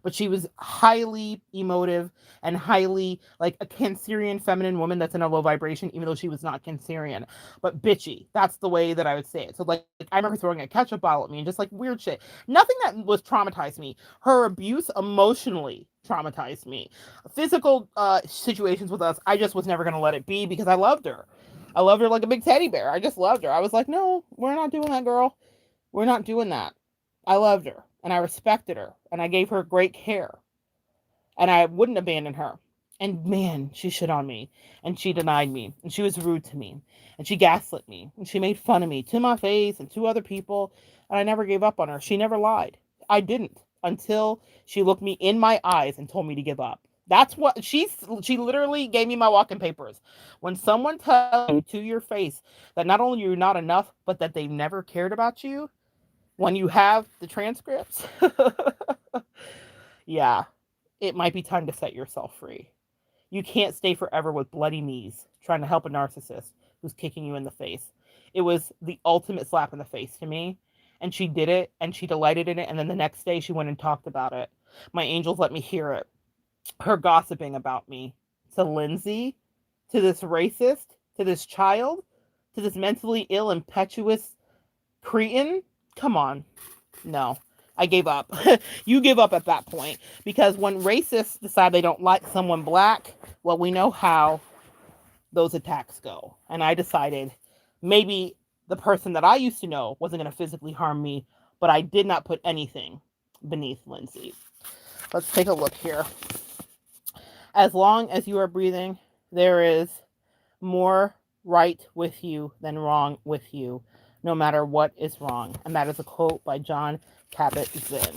But she was highly emotive and highly like a Cancerian feminine woman that's in a low vibration, even though she was not Cancerian. But bitchy. That's the way that I would say it. So like I remember throwing a ketchup bottle at me and just like weird shit. Nothing that was traumatized me. Her abuse emotionally traumatized me. Physical situations with us, I just was never gonna let it be because I loved her. I loved her like a big teddy bear. I just loved her. I was like, no, we're not doing that, girl. We're not doing that. I loved her and I respected her and I gave her great care and I wouldn't abandon her. And man, she shit on me and she denied me and she was rude to me and she gaslit me and she made fun of me to my face and to other people. And I never gave up on her. She never lied. I didn't until she looked me in my eyes and told me to give up. That's what she literally gave me my walking papers. When someone tells you to your face that not only you're not enough, but that they've never cared about you, when you have the transcripts, yeah, it might be time to set yourself free. You can't stay forever with bloody knees trying to help a narcissist who's kicking you in the face. It was the ultimate slap in the face to me. And she did it and she delighted in it. And then the next day she went and talked about it. My angels let me hear it. Her gossiping about me to Lindsay, to this racist, to this child, to this mentally ill, impetuous cretin. Come on. No, I gave up. You give up at that point because when racists decide they don't like someone black, well, we know how those attacks go. And I decided maybe the person that I used to know wasn't going to physically harm me, but I did not put anything beneath Lindsay. Let's take a look here. As long as you are breathing, there is more right with you than wrong with you, no matter what is wrong. And that is a quote by Jon Kabat-Zinn.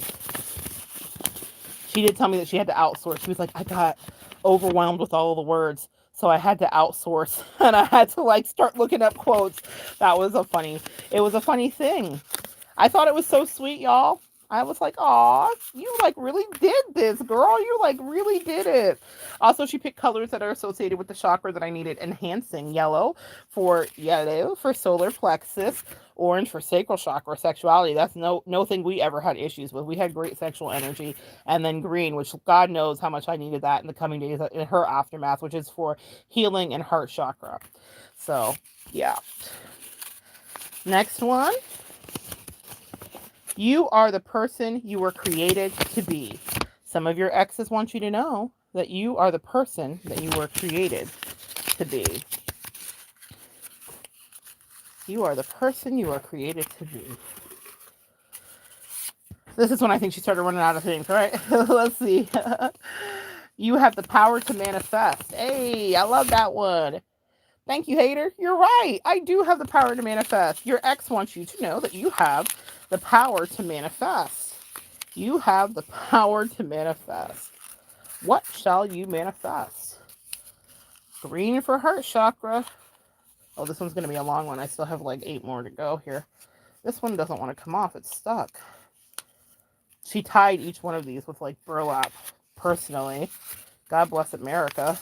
She did tell me that she had to outsource. She was like, I got overwhelmed with all the words, so I had to outsource. And I had to like start looking up quotes. It was a funny thing. I thought it was so sweet, y'all. I was like, aw, you like really did this, girl. You like really did it. Also, she picked colors that are associated with the chakra that I needed enhancing. Yellow for solar plexus, orange for sacral chakra, sexuality. That's no thing we ever had issues with. We had great sexual energy. And then green, which God knows how much I needed that in the coming days in her aftermath, which is for healing and heart chakra. So, yeah. Next one. You are the person you were created to be. Some of your exes want you to know that you are the person that you were created to be. You are the person you are created to be. This is when I think she started running out of things, right? Let's see. You have the power to manifest. Hey, I love that one. Thank you, hater. You're right. I do have the power to manifest. Your ex wants you to know that you have the power to manifest. You have the power to manifest. What shall you manifest? Green for heart chakra. Oh, this one's going to be a long one. I still have like 8 more to go here. This one doesn't want to come off. It's stuck. She tied each one of these with like burlap. Personally, God bless America.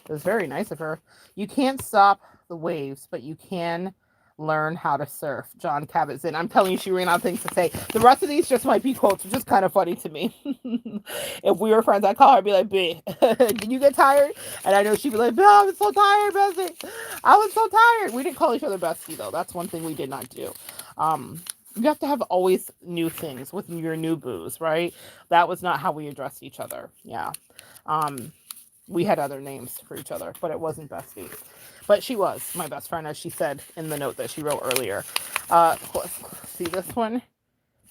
It was very nice of her. You can't stop the waves, but you can learn how to surf. Jon Kabat-Zinn. I'm telling you, she ran out of things to say. The rest of these just might be quotes, which is kind of funny to me. If we were friends, I'd call her and be like, B, did you get tired? And I know she'd be like, B, I was so tired, bestie. I was so tired. We didn't call each other bestie, though. That's one thing we did not do. You have to have always new things with your new booze, right? That was not how we addressed each other. Yeah. We had other names for each other, but it wasn't bestie. But she was my best friend, as she said in the note that she wrote earlier. Let's see this one.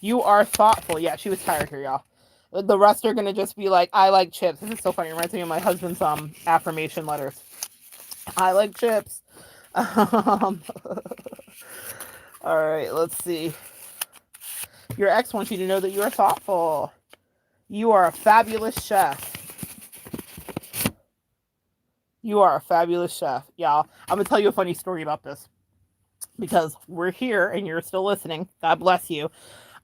You are thoughtful. Yeah, she was tired here, y'all. The rest are going to just be like, I like chips. This is so funny. It reminds me of my husband's affirmation letters. I like chips. All right, let's see. Your ex wants you to know that you are thoughtful. You are a fabulous chef. You are a fabulous chef, y'all. I'm going to tell you a funny story about this because we're here and you're still listening. God bless you.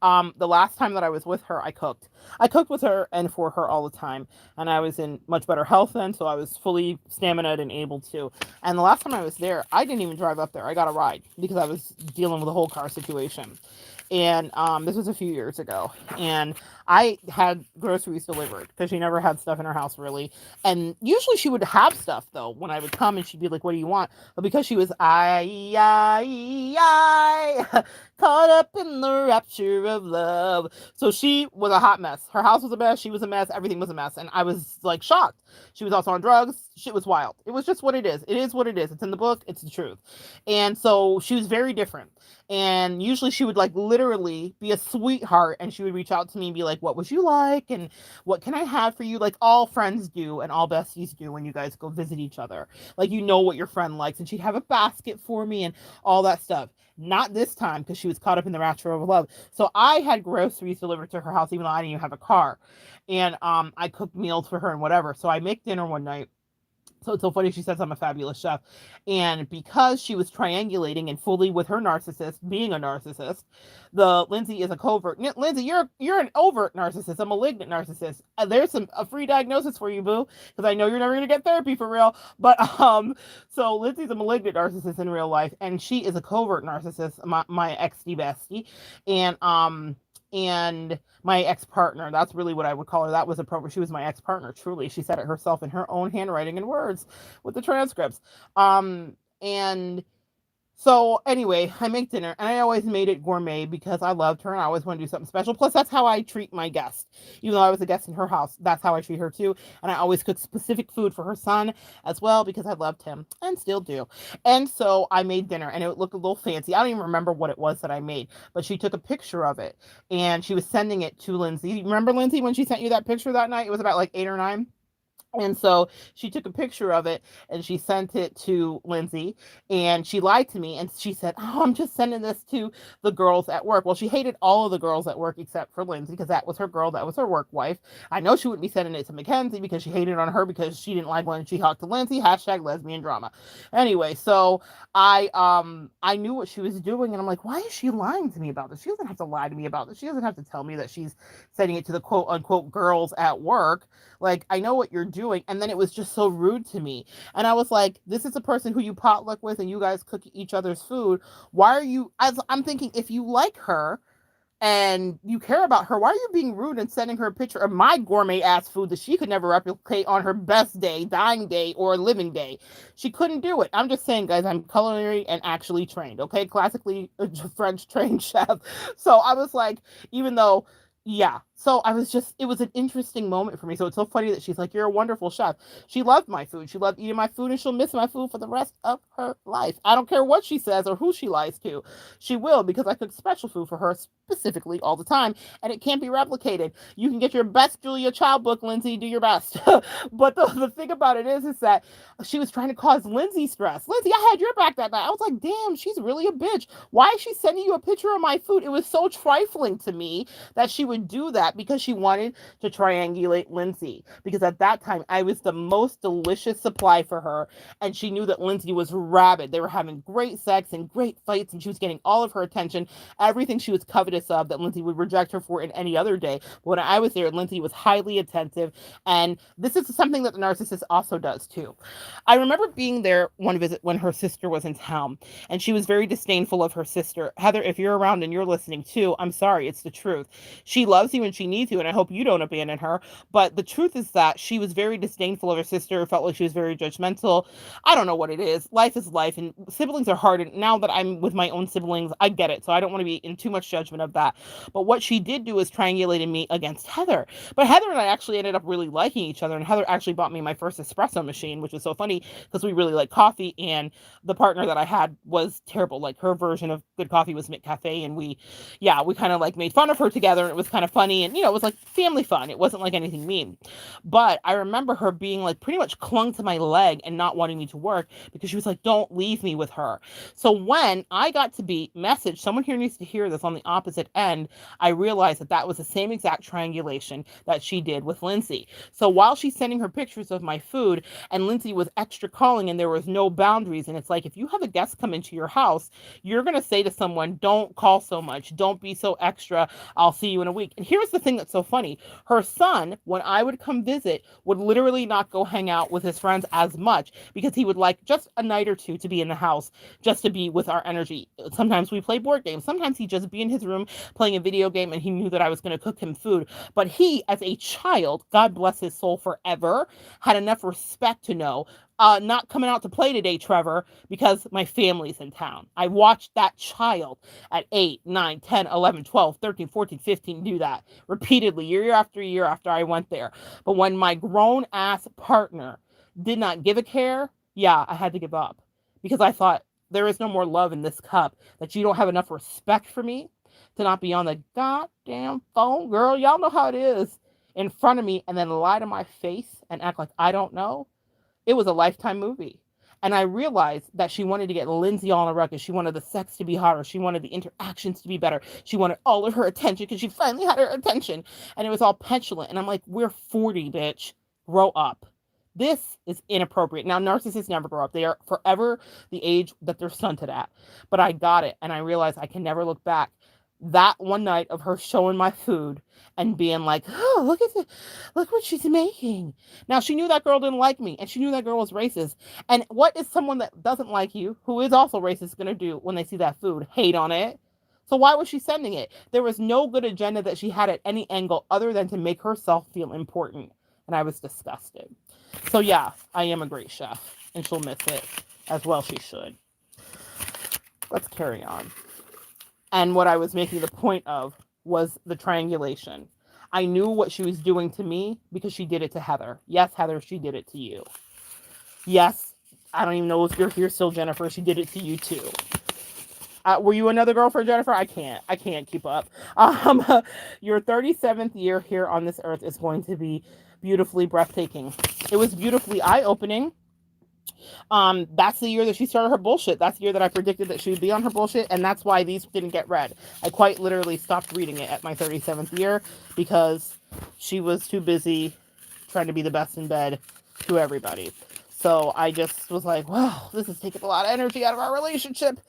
The last time that I was with her, I cooked. I cooked with her and for her all the time. And I was in much better health then, so I was fully stamina and able to. And the last time I was there, I didn't even drive up there. I got a ride because I was dealing with a whole car situation. And this was a few years ago. And I had groceries delivered because she never had stuff in her house really. And usually she would have stuff though when I would come and she'd be like, what do you want? But because she was caught up in the rapture of love. So she was a hot mess. Her house was a mess. She was a mess. Everything was a mess. And I was like shocked. She was also on drugs. Shit was wild. It was just what it is. It is what it is. It's in the book. It's the truth. And so she was very different. And usually she would like literally be a sweetheart and she would reach out to me and be like, what would you like? And what can I have for you? Like all friends do and all besties do when you guys go visit each other. Like, you know what your friend likes. And she'd have a basket for me and all that stuff. Not this time because she was caught up in the rapture of love. So I had groceries delivered to her house even though I didn't even have a car. And I cooked meals for her and whatever. So I make dinner one night. So it's so funny she says I'm a fabulous chef. And because she was triangulating and fully with her narcissist, being a narcissist, the Lindsay is a covert. Lindsay, you're an overt narcissist, a malignant narcissist. There's a free diagnosis for you, boo, because I know you're never gonna get therapy for real. But so Lindsay's a malignant narcissist in real life, and she is a covert narcissist, my ex bestie, and my ex-partner. That's really what I would call her. That was appropriate. She was my ex-partner, truly. She said it herself in her own handwriting and words with the transcripts. And so anyway, I make dinner, and I always made it gourmet because I loved her and I always want to do something special. Plus, that's how I treat my guest. Even though I was a guest in her house, that's how I treat her too. And I always cook specific food for her son as well because I loved him and still do. And so I made dinner, and it looked a little fancy. I don't even remember what it was that I made, but she took a picture of it and she was sending it to Lindsay. Remember, Lindsay, when she sent you that picture that night? It was about like 8 or 9. And so she took a picture of it and she sent it to Lindsay, and she lied to me and she said, "Oh, I'm just sending this to the girls at work." Well, she hated all of the girls at work except for Lindsay because that was her girl, that was her work wife. I know she wouldn't be sending it to Mackenzie because she hated on her because she didn't like when she talked to Lindsay. Hashtag lesbian drama. Anyway, so I knew what she was doing, and I'm like, why is she lying to me about this? She doesn't have to lie to me about this. She doesn't have to tell me that she's sending it to the quote unquote girls at work. Like, I know what you're doing. And then it was just so rude to me. And I was like, this is a person who you potluck with and you guys cook each other's food. Why are you, as I'm thinking, if you like her and you care about her, why are you being rude and sending her a picture of my gourmet ass food that she could never replicate on her best day, dying day, or living day? She couldn't do it. I'm just saying, guys, I'm culinary and actually trained, okay? Classically French trained chef. So I was like, even though, yeah. So I was just, it was an interesting moment for me. So it's so funny that she's like, you're a wonderful chef. She loved my food. She loved eating my food, and she'll miss my food for the rest of her life. I don't care what she says or who she lies to. She will, because I cook special food for her specifically all the time, and it can't be replicated. You can get your best Julia Child book, Lindsay, do your best. But the thing about it is that she was trying to cause Lindsay stress. Lindsay, I had your back that night. I was like, damn, she's really a bitch. Why is she sending you a picture of my food? It was so trifling to me that she would do that because she wanted to triangulate Lindsay. Because at that time, I was the most delicious supply for her. And she knew that Lindsay was rabid. They were having great sex and great fights, and she was getting all of her attention, everything she was covetous of that Lindsay would reject her for in any other day. But when I was there, Lindsay was highly attentive. And this is something that the narcissist also does too. I remember being there one visit when her sister was in town, and she was very disdainful of her sister. Heather, if you're around and you're listening too, I'm sorry, it's the truth. She loves you and she needs you, and I hope you don't abandon her. But the truth is that she was very disdainful of her sister, felt like she was very judgmental. I don't know what it is. Life is life, and siblings are hard. And now that I'm with my own siblings, I get it. So I don't want to be in too much judgment of that. But what she did do is triangulated me against Heather. But Heather and I actually ended up really liking each other, and Heather actually bought me my first espresso machine, which was so funny because we really like coffee, and the partner that I had was terrible. Like, her version of good coffee was McCafe, and we kind of like made fun of her together, and it was kind of funny, and it was like family fun. It wasn't like anything mean. But I remember her being like pretty much clung to my leg and not wanting me to work because she was like, don't leave me with her. So when I got to be messaged, someone here needs to hear this, on the opposite end, I realized that that was the same exact triangulation that she did with Lindsay. So while she's sending her pictures of my food, and Lindsay was extra calling and there was no boundaries, and it's like, if you have a guest come into your house, you're going to say to someone, don't call so much, don't be so extra, I'll see you in a week. And here's the thing that's so funny. Her son, when I would come visit, would literally not go hang out with his friends as much because he would like just a night or two to be in the house, just to be with our energy. Sometimes we play board games. Sometimes he'd just be in his room playing a video game, and he knew that I was going to cook him food. But he, as a child, God bless his soul forever, had enough respect to know, not coming out to play today, Trevor, because my family's in town. I watched that child at 8, 9, 10, 11, 12, 13, 14, 15 do that repeatedly, year after I went there. But when my grown ass partner did not give a care, yeah, I had to give up because I thought, there is no more love in this cup, that you don't have enough respect for me to not be on the goddamn phone, girl. Y'all know how it is, in front of me, and then lie to my face and act like I don't know. It was a Lifetime movie. And I realized that she wanted to get Lindsay all in a ruckus. She wanted the sex to be hotter. She wanted the interactions to be better. She wanted all of her attention because she finally had her attention. And it was all petulant. And I'm like, we're 40, bitch. Grow up. This is inappropriate. Now, narcissists never grow up. They are forever the age that they're stunted at. But I got it, and I realized I can never look back. That one night of her showing my food and being like, "Oh, look what she's making." Now, she knew that girl didn't like me, and she knew that girl was racist. And what is someone that doesn't like you, who is also racist, going to do when they see that food? Hate on it. So why was she sending it? There was no good agenda that she had at any angle other than to make herself feel important. And I was disgusted. So yeah, I am a great chef, and she'll miss it, as well she should. Let's carry on. And what I was making the point of was the triangulation. I knew what she was doing to me because she did it to Heather. Yes, Heather, she did it to you. Yes, I don't even know if you're here still, Jennifer. She did it to you too. Were you another girl for Jennifer? I can't keep up. Your 37th year here on this earth is going to be beautifully breathtaking. It was beautifully eye-opening. That's the year that she started her bullshit. That's the year that I predicted that she would be on her bullshit, and that's why these didn't get read. I quite literally stopped reading it at my 37th year because she was too busy trying to be the best in bed to everybody. So I just was like, wow, this is taking a lot of energy out of our relationship.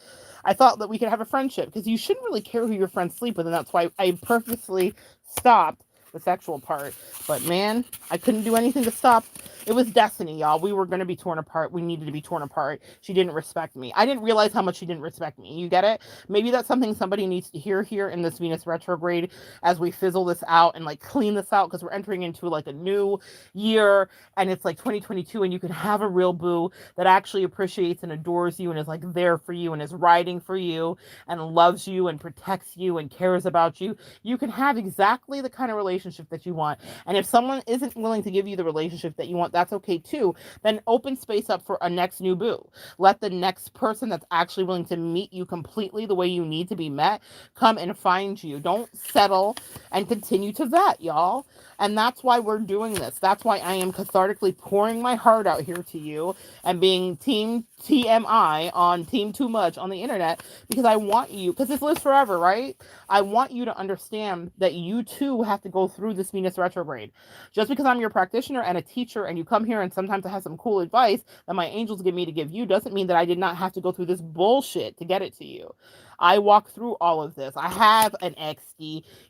I thought that we could have a friendship because you shouldn't really care who your friends sleep with, and that's why I purposely stopped the sexual part. But man, I couldn't do anything to stop. It was destiny, y'all. We were going to be torn apart. We needed to be torn apart. She didn't respect me. I didn't realize how much she didn't respect me. You get it? Maybe that's something somebody needs to hear here in this Venus retrograde as we fizzle this out and like clean this out, because we're entering into like a new year and it's like 2022, and you can have a real boo that actually appreciates and adores you and is like there for you and is riding for you and loves you and protects you and cares about you. You can have exactly the kind of relationship that you want. And if someone isn't willing to give you the relationship that you want, that's okay too. Then open space up for a next new boo. Let the next person that's actually willing to meet you completely the way you need to be met come and find you. Don't settle and continue to vet, y'all. And that's why we're doing this. That's why I am cathartically pouring my heart out here to you and being team TMI on team too much on the internet, because I want you, because this lives forever, right? I want you to understand that you too have to go through this Venus retrograde. Just because I'm your practitioner and a teacher and you come here and sometimes I have some cool advice that my angels give me to give you doesn't mean that I did not have to go through this bullshit to get it to you. I walked through all of this. I have an ex,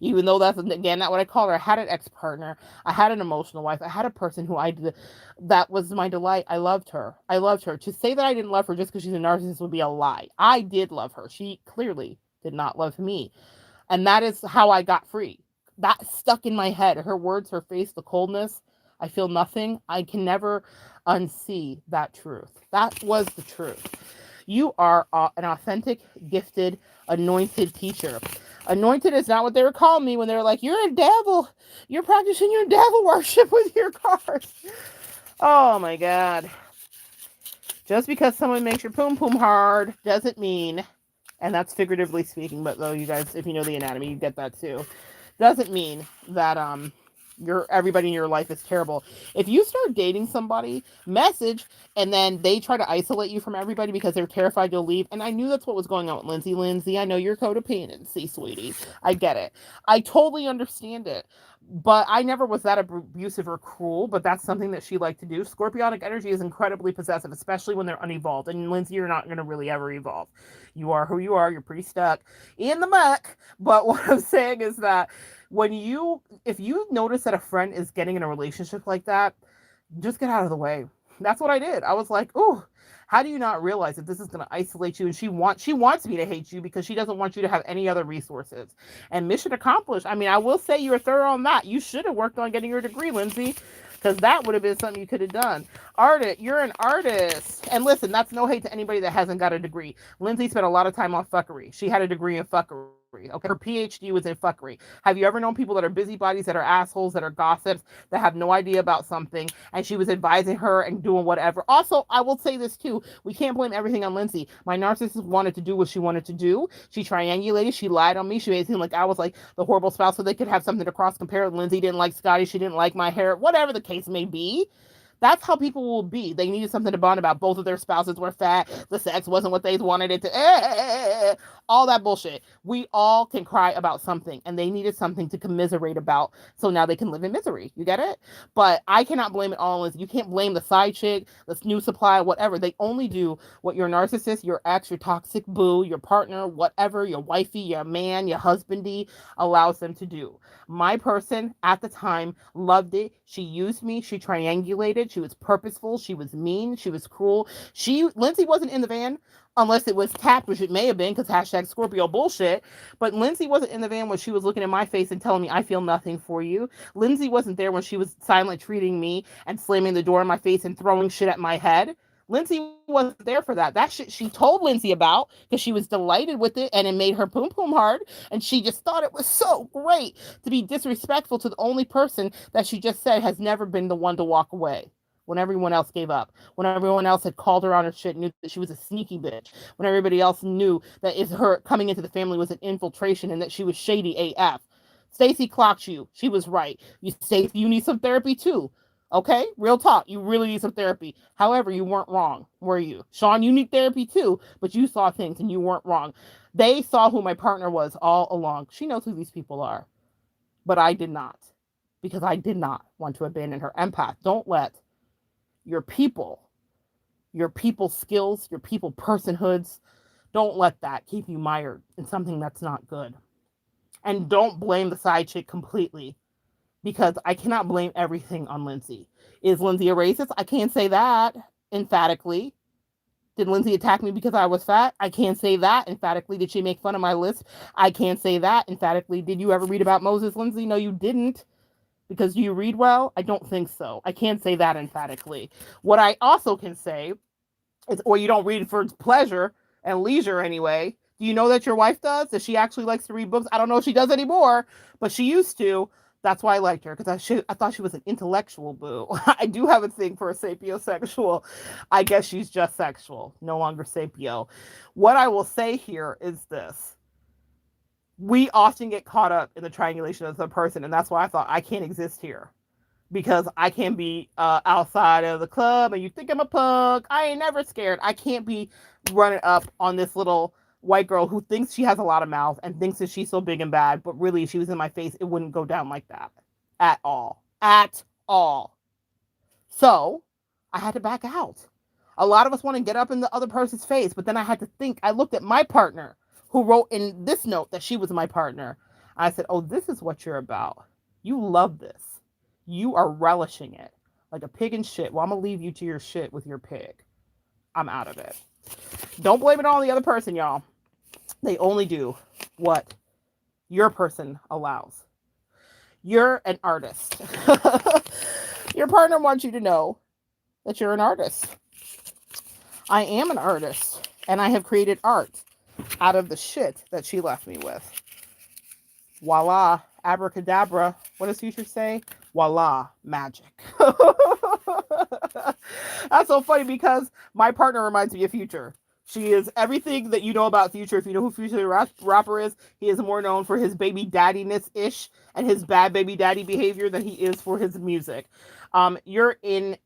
even though that's, again, not what I call her. I had an ex-partner. I had an emotional wife. I had a person who that was my delight. I loved her. I loved her. To say that I didn't love her just because she's a narcissist would be a lie. I did love her. She clearly did not love me. And that is how I got free. That stuck in my head. Her words, her face, the coldness. I feel nothing. I can never unsee that truth. That was the truth. You are an authentic, gifted, anointed teacher. Anointed is not what they were calling me when they were like, you're a devil. You're practicing your devil worship with your cards. Oh my God. Just because someone makes your poom poom hard doesn't mean, and that's figuratively speaking, but though you guys, if you know the anatomy, you get that too, doesn't mean that everybody in your life is terrible. If you start dating somebody, message, and then they try to isolate you from everybody because they're terrified you'll leave. And I knew that's what was going on with Lindsay. Lindsay, I know you're codependency, sweetie. I get it. I totally understand it. But I never was that abusive or cruel, but that's something that she liked to do. Scorpionic energy is incredibly possessive, especially when they're unevolved. And Lindsay, you're not going to really ever evolve. You are who you are. You're pretty stuck in the muck. But what I'm saying is that if you notice that a friend is getting in a relationship like that, just get out of the way. That's what I did. I was like, ooh, how do you not realize that this is going to isolate you? And she wants me to hate you because she doesn't want you to have any other resources. And mission accomplished. I mean, I will say you're thorough on that. You should have worked on getting your degree, Lindsay, because that would have been something you could have done. Artist, you're an artist. And listen, that's no hate to anybody that hasn't got a degree. Lindsay spent a lot of time on fuckery. She had a degree in fuckery. Okay, her PhD was in fuckery. Have you ever known people that are busybodies, that are assholes, that are gossips, that have no idea about something, and she was advising her and doing whatever? Also, I will say this too. We can't blame everything on Lindsay. My narcissist wanted to do what she wanted to do. She triangulated. She lied on me. She made it seem like I was like the horrible spouse so they could have something to cross compare. Lindsay didn't like Scotty. She didn't like my hair. Whatever the case may be. That's how people will be. They needed something to bond about. Both of their spouses were fat. The sex wasn't what they wanted it to. All that bullshit. We all can cry about something, and they needed something to commiserate about. So now they can live in misery. You get it? But I cannot blame it all on Lindsay. You can't blame the side chick, the new supply, whatever. They only do what your narcissist, your ex, your toxic boo, your partner, whatever, your wifey, your man, your husbandy allows them to do. My person at the time loved it. She used me. She triangulated. She was purposeful. She was mean. She was cruel. Lindsay wasn't in the van unless it was tapped, which it may have been because hashtag Scorpio bullshit. But Lindsay wasn't in the van when she was looking in my face and telling me, I feel nothing for you. Lindsay wasn't there when she was silent treating me and slamming the door in my face and throwing shit at my head. Lindsay wasn't there for that. That shit she told Lindsay about because she was delighted with it and it made her poom poom hard. And she just thought it was so great to be disrespectful to the only person that she just said has never been the one to walk away. When everyone else gave up, when everyone else had called her on her shit, knew that she was a sneaky bitch, when everybody else knew that her coming into the family was an infiltration and that she was shady AF. Stacy clocked you. She was right. Stacy, you need some therapy too. Okay, real talk. You really need some therapy. However, you weren't wrong, were you? Sean, you need therapy too, but you saw things and you weren't wrong. They saw who my partner was all along. She knows who these people are, but I did not, because I did not want to abandon her. Empath, don't let your people skills, your people personhoods, don't let that keep you mired in something that's not good. And don't blame the side chick completely, because I cannot blame everything on Lindsay. Is Lindsay a racist? I can't say that emphatically. Did Lindsay attack me because I was fat? I can't say that emphatically. Did she make fun of my list? I can't say that emphatically. Did you ever read about Moses, Lindsay? No, you didn't. Because do you read well? I don't think so. I can't say that emphatically. What I also can say is, or you don't read for pleasure and leisure anyway. Do you know that your wife does? That she actually likes to read books? I don't know if she does anymore, but she used to. That's why I liked her, because I thought she was an intellectual boo. I do have a thing for a sapiosexual. I guess she's just sexual, no longer sapio. What I will say here is this. We often get caught up in the triangulation of the person, and that's why I thought I can't exist here. Because I can be outside of the club, and you think I'm a punk. I ain't never scared. I can't be running up on this little white girl who thinks she has a lot of mouth and thinks that she's so big and bad, but really, if she was in my face, it wouldn't go down like that. At all. At all. So, I had to back out. A lot of us want to get up in the other person's face, but then I had to think. I looked at my partner, who wrote in this note that she was my partner. I said, oh, this is what you're about. You love this. You are relishing it. Like a pig in shit. Well, I'm going to leave you to your shit with your pig. I'm out of it. Don't blame it on the other person, y'all. They only do what your person allows. You're an artist. Your partner wants you to know that you're an artist. I am an artist, and I have created art out of the shit that she left me with. Voila, abracadabra. What does Future say? Voila, magic. That's so funny because my partner reminds me of Future. She is everything that you know about Future. If you know who Future the rapper is, he is more known for his baby daddiness-ish and his bad baby daddy behavior than he is for his music. You're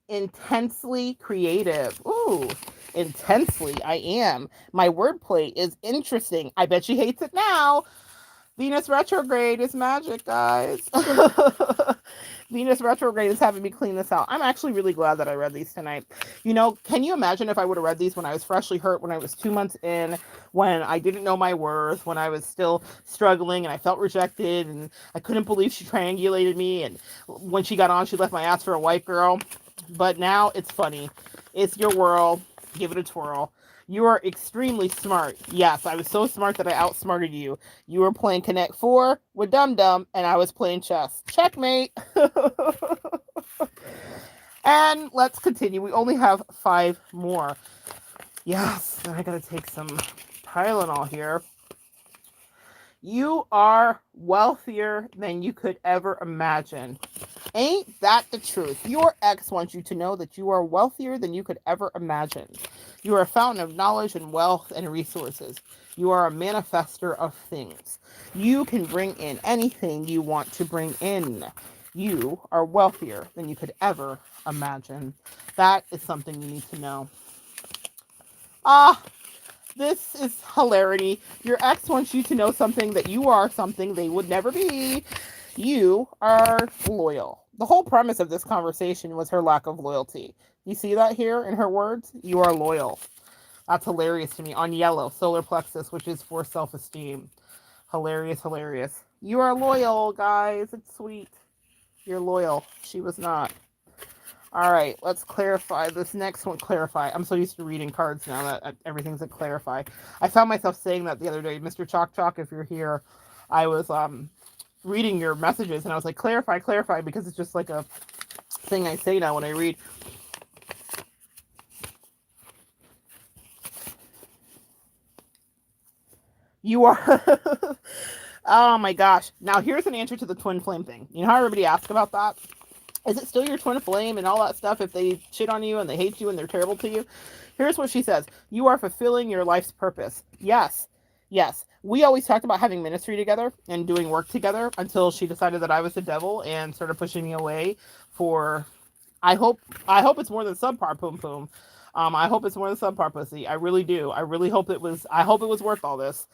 intensely creative. Ooh, intensely. I am. My wordplay is interesting. I bet she hates it now. Venus retrograde is magic, guys. Venus retrograde is having me clean this out. I'm actually really glad that I read these tonight. You know, can you imagine if I would have read these when I was freshly hurt, when I was 2 months in, when I didn't know my worth, when I was still struggling and I felt rejected and I couldn't believe she triangulated me, and when she got on, she left my ass for a white girl. But now it's funny. It's your world. Give it a twirl. You are extremely smart. Yes, I was so smart that I outsmarted you. You were playing Connect 4 with Dum Dum, and I was playing chess. Checkmate. And let's continue. We only have 5 more. Yes, I gotta take some Tylenol here. You are wealthier than you could ever imagine. Ain't that the truth? Your ex wants you to know that you are wealthier than you could ever imagine. You are a fountain of knowledge and wealth and resources. You are a manifester of things. You can bring in anything you want to bring in. You are wealthier than you could ever imagine. That is something you need to know. Ah, this is hilarity. Your ex wants you to know something, that you are something they would never be. You are loyal. The whole premise of this conversation was her lack of loyalty. You see that here in her words? You are loyal. That's hilarious to me. On yellow, solar plexus, which is for self-esteem. Hilarious, hilarious. You are loyal, guys. It's sweet. You're loyal. She was not. All right, let's clarify this next one. Clarify. I'm so used to reading cards now that everything's a clarify. I found myself saying that the other day, Mr. Chalk Chalk, if you're here. I was reading your messages and I was like, clarify, clarify, because it's just like a thing I say now when I read. You are. Oh my gosh. Now here's an answer to the twin flame thing. You know how everybody asks about that? Is it still your twin flame and all that stuff if they shit on you and they hate you and they're terrible to you? Here's what she says. You are fulfilling your life's purpose. Yes. Yes. We always talked about having ministry together and doing work together until she decided that I was the devil and started pushing me away for, I hope it's more than subpar poom poom. I hope it's more than subpar pussy. I really do. I really hope I hope it was worth all this.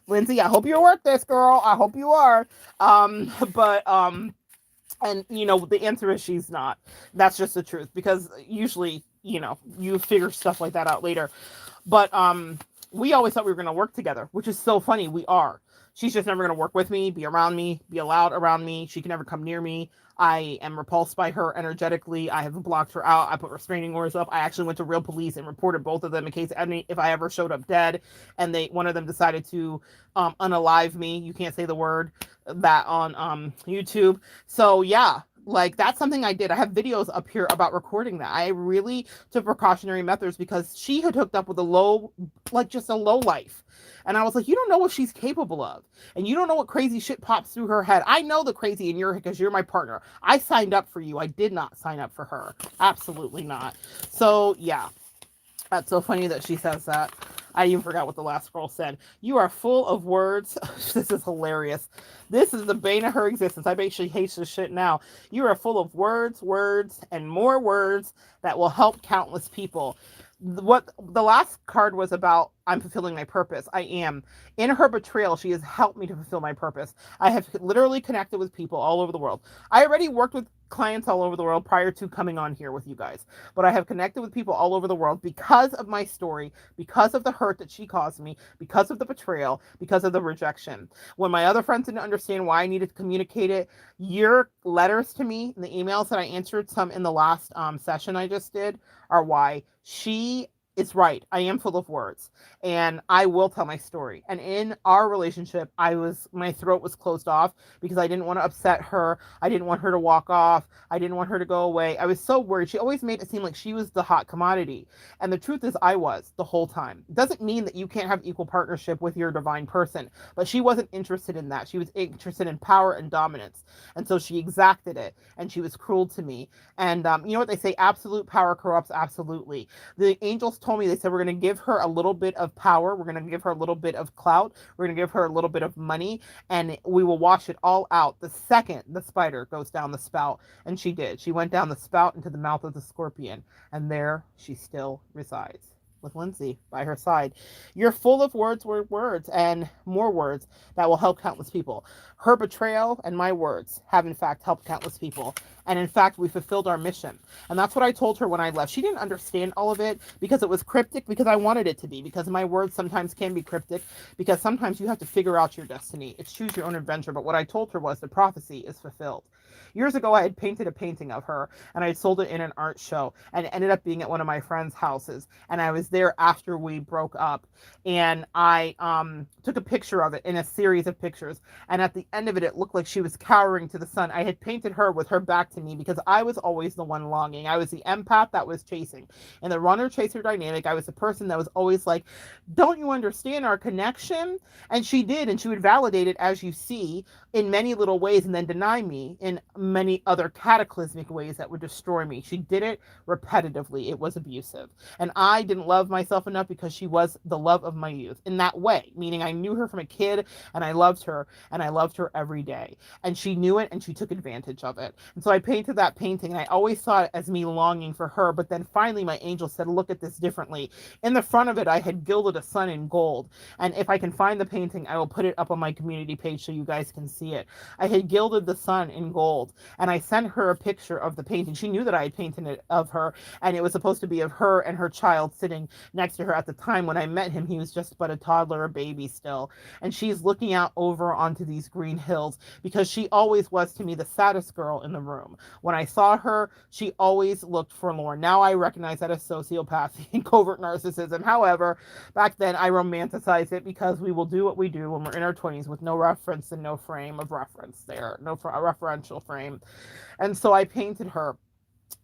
Lindsay, I hope you're worth this, girl. I hope you are. But and you know, the answer is she's not. That's just the truth, because usually, you know, you figure stuff like that out later. But we always thought we were going to work together, which is so funny. We are. She's just never going to work with me, be around me, be allowed around me. She can never come near me. I am repulsed by her energetically. I have blocked her out. I put restraining orders up. I actually went to real police and reported both of them in case if I ever showed up dead and one of them decided to unalive me. You can't say the word that on YouTube. So yeah, like that's something I did. I have videos up here about recording that. I really took precautionary methods because she had hooked up with just a low life. And I was like, you don't know what she's capable of. And you don't know what crazy shit pops through her head. I know the crazy in your head because you're my partner. I signed up for you. I did not sign up for her. Absolutely not. So yeah, that's so funny that she says that. I even forgot what the last girl said. You are full of words. This is hilarious. This is the bane of her existence. I bet she hates this shit now. You are full of words, and more words that will help countless people. What the last card was about, I'm fulfilling my purpose. I am. In her betrayal, she has helped me to fulfill my purpose. I have literally connected with people all over the world. I already worked with clients all over the world prior to coming on here with you guys, but I have connected with people all over the world because of my story, because of the hurt that she caused me, because of the betrayal, because of the rejection. When my other friends didn't understand why I needed to communicate it, your letters to me and the emails that I answered, some in the last session I just did, are why. She is right. I am full of words and I will tell my story. And in our relationship, my throat was closed off because I didn't want to upset her. I didn't want her to walk off. I didn't want her to go away. I was so worried. She always made it seem like she was the hot commodity. And the truth is I was the whole time. It doesn't mean that you can't have equal partnership with your divine person, but she wasn't interested in that. She was interested in power and dominance. And so she exacted it and she was cruel to me. And you know what they say? Absolute power corrupts absolutely. The angels told me, they said, we're going to give her a little bit of power. We're going to give her a little bit of clout. We're going to give her a little bit of money, and we will wash it all out the second the spider goes down the spout. And she did. She went down the spout into the mouth of the scorpion, and there she still resides with Lindsay by her side. You're full of words, and more words that will help countless people. Her betrayal and my words have in fact helped countless people. And in fact, we fulfilled our mission. And that's what I told her when I left. She didn't understand all of it because it was cryptic, because I wanted it to be, because my words sometimes can be cryptic, because sometimes you have to figure out your destiny. It's choose your own adventure. But what I told her was the prophecy is fulfilled. Years ago, I had painted a painting of her and I sold it in an art show, and it ended up being at one of my friends' houses. And I was there after we broke up, and I took a picture of it in a series of pictures. And at the end of it, it looked like she was cowering to the sun. I had painted her with her back to to me because I was always the one longing. I was the empath that was chasing. In the runner-chaser dynamic, I was the person that was always like, don't you understand our connection? And she did, and she would validate it, as you see, in many little ways, and then deny me in many other cataclysmic ways that would destroy me. She did it repetitively. It was abusive. And I didn't love myself enough because she was the love of my youth in that way, meaning I knew her from a kid and I loved her every day. And she knew it and she took advantage of it. And so I painted that painting and I always saw it as me longing for her. But then finally my angel said, look at this differently. In the front of it, I had gilded a sun in gold. And if I can find the painting, I will put it up on my community page so you guys can see it. I had gilded the sun in gold and I sent her a picture of the painting. She knew that I had painted it of her, and it was supposed to be of her and her child sitting next to her. At the time when I met him, he was just but a toddler, a baby still. And she's looking out over onto these green hills because she always was to me the saddest girl in the room. When I saw her, she always looked forlorn. Now I recognize that as sociopathy and covert narcissism. However, back then I romanticized it because we will do what we do when we're in our 20s with no reference and no frame of reference there, no referential frame. And so I painted her.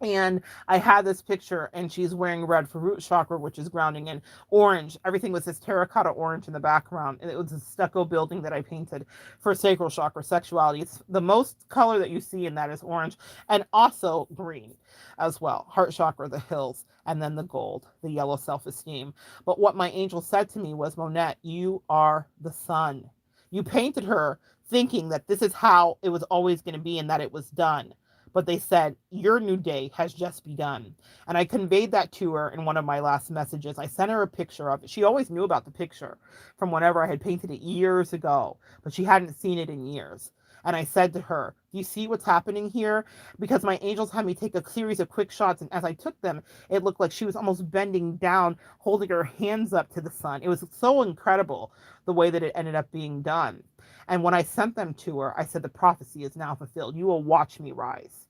And I had this picture and she's wearing red for root chakra, which is grounding, and orange. Everything was this terracotta orange in the background. And it was a stucco building that I painted for sacral chakra, sexuality. It's the most color that you see in that is orange, and also green as well. Heart chakra, the hills, and then the gold, the yellow self-esteem. But what my angel said to me was, Monette, you are the sun. You painted her thinking that this is how it was always going to be and that it was done. But they said, your new day has just begun. And I conveyed that to her in one of my last messages. I sent her a picture of it. She always knew about the picture from whenever I had painted it years ago, but she hadn't seen it in years. And I said to her, do you see what's happening here? Because my angels had me take a series of quick shots. And as I took them, it looked like she was almost bending down, holding her hands up to the sun. It was so incredible the way that it ended up being done. And when I sent them to her, I said, the prophecy is now fulfilled. You will watch me rise.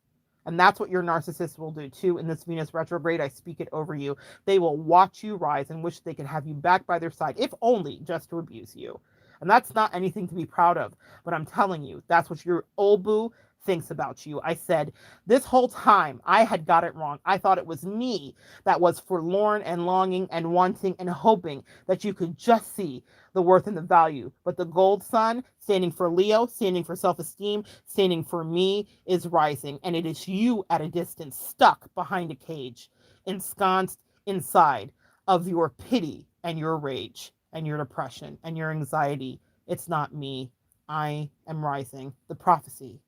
And that's what your narcissist will do too. In this Venus retrograde, I speak it over you. They will watch you rise and wish they could have you back by their side, if only just to abuse you. And that's not anything to be proud of. But I'm telling you, that's what your old boo thinks about you. I said, this whole time I had got it wrong. I thought it was me that was forlorn and longing and wanting and hoping that you could just see the worth and the value. But the gold sun, standing for Leo, standing for self-esteem, standing for me, is rising. And it is you at a distance, stuck behind a cage, ensconced inside of your pity and your rage and your depression and your anxiety. It's not me. I am rising. The prophecy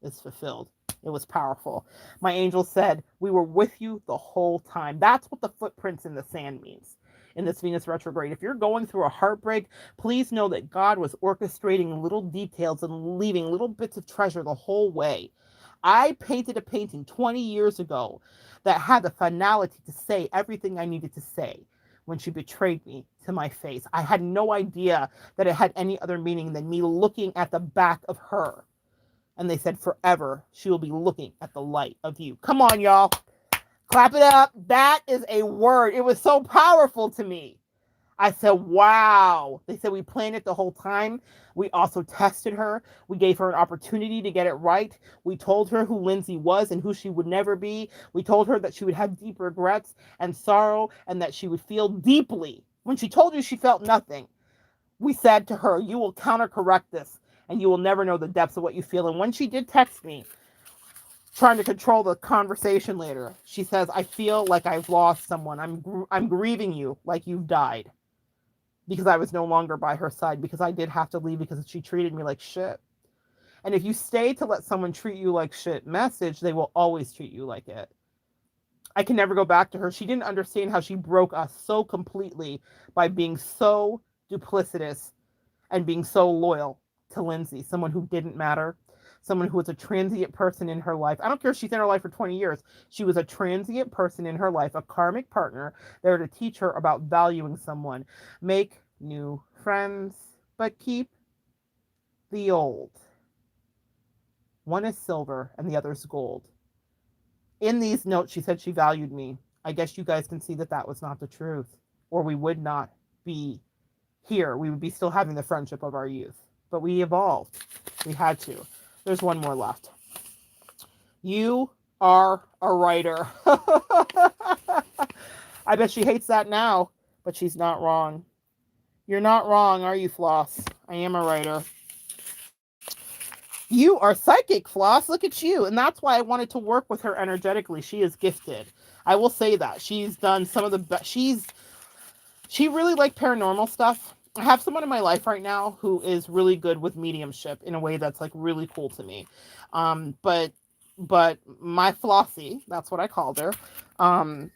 is fulfilled. It was powerful. My angel said, we were with you the whole time. That's what the footprints in the sand means in this Venus retrograde. If you're going through a heartbreak, please know that God was orchestrating little details and leaving little bits of treasure the whole way. I painted a painting 20 years ago that had the finality to say everything I needed to say when she betrayed me to my face. I had no idea that it had any other meaning than me looking at the back of her. And they said, forever, she will be looking at the light of you. Come on, y'all. Clap it up. That is a word. It was so powerful to me. I said, wow. They said we planned it the whole time. We also tested her. We gave her an opportunity to get it right. We told her who Lindsay was and who she would never be. We told her that she would have deep regrets and sorrow and that she would feel deeply. When she told you she felt nothing, we said to her, you will countercorrect this and you will never know the depths of what you feel. And when she did text me, trying to control the conversation later, she says, I feel like I've lost someone. I'm grieving you like you've died. Because I was no longer by her side, because I did have to leave because she treated me like shit. And if you stay to let someone treat you like shit, message, they will always treat you like it. I can never go back to her. She didn't understand how she broke us so completely by being so duplicitous and being so loyal to Lindsay, someone who didn't matter, someone who was a transient person in her life. I don't care if she's in her life for 20 years. She was a transient person in her life, a karmic partner there to teach her about valuing someone. Make new friends, but keep the old. One is silver and the other is gold. In these notes, she said she valued me. I guess you guys can see that that was not the truth, or we would not be here. We would be still having the friendship of our youth. But we evolved. We had to. There's one more left. You are a writer. I bet she hates that now, but she's not wrong. You're not wrong, are you, Floss? I am a writer. You are psychic, Floss. Look at you. And that's why I wanted to work with her energetically. She is gifted. I will say that. She's done some of the best. She really liked paranormal stuff. I have someone in my life right now who is really good with mediumship in a way that's like really cool to me. But my Flossie, that's what I called her, um,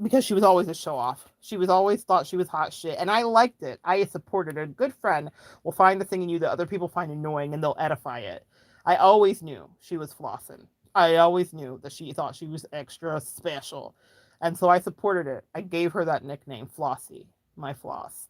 because she was always a show off. She was always thought she was hot shit, and I liked it. I supported her. A good friend will find the thing in you that other people find annoying, and they'll edify it. I always knew she was flossing. I always knew that she thought she was extra special, and so I supported it. I gave her that nickname, Flossie, my floss.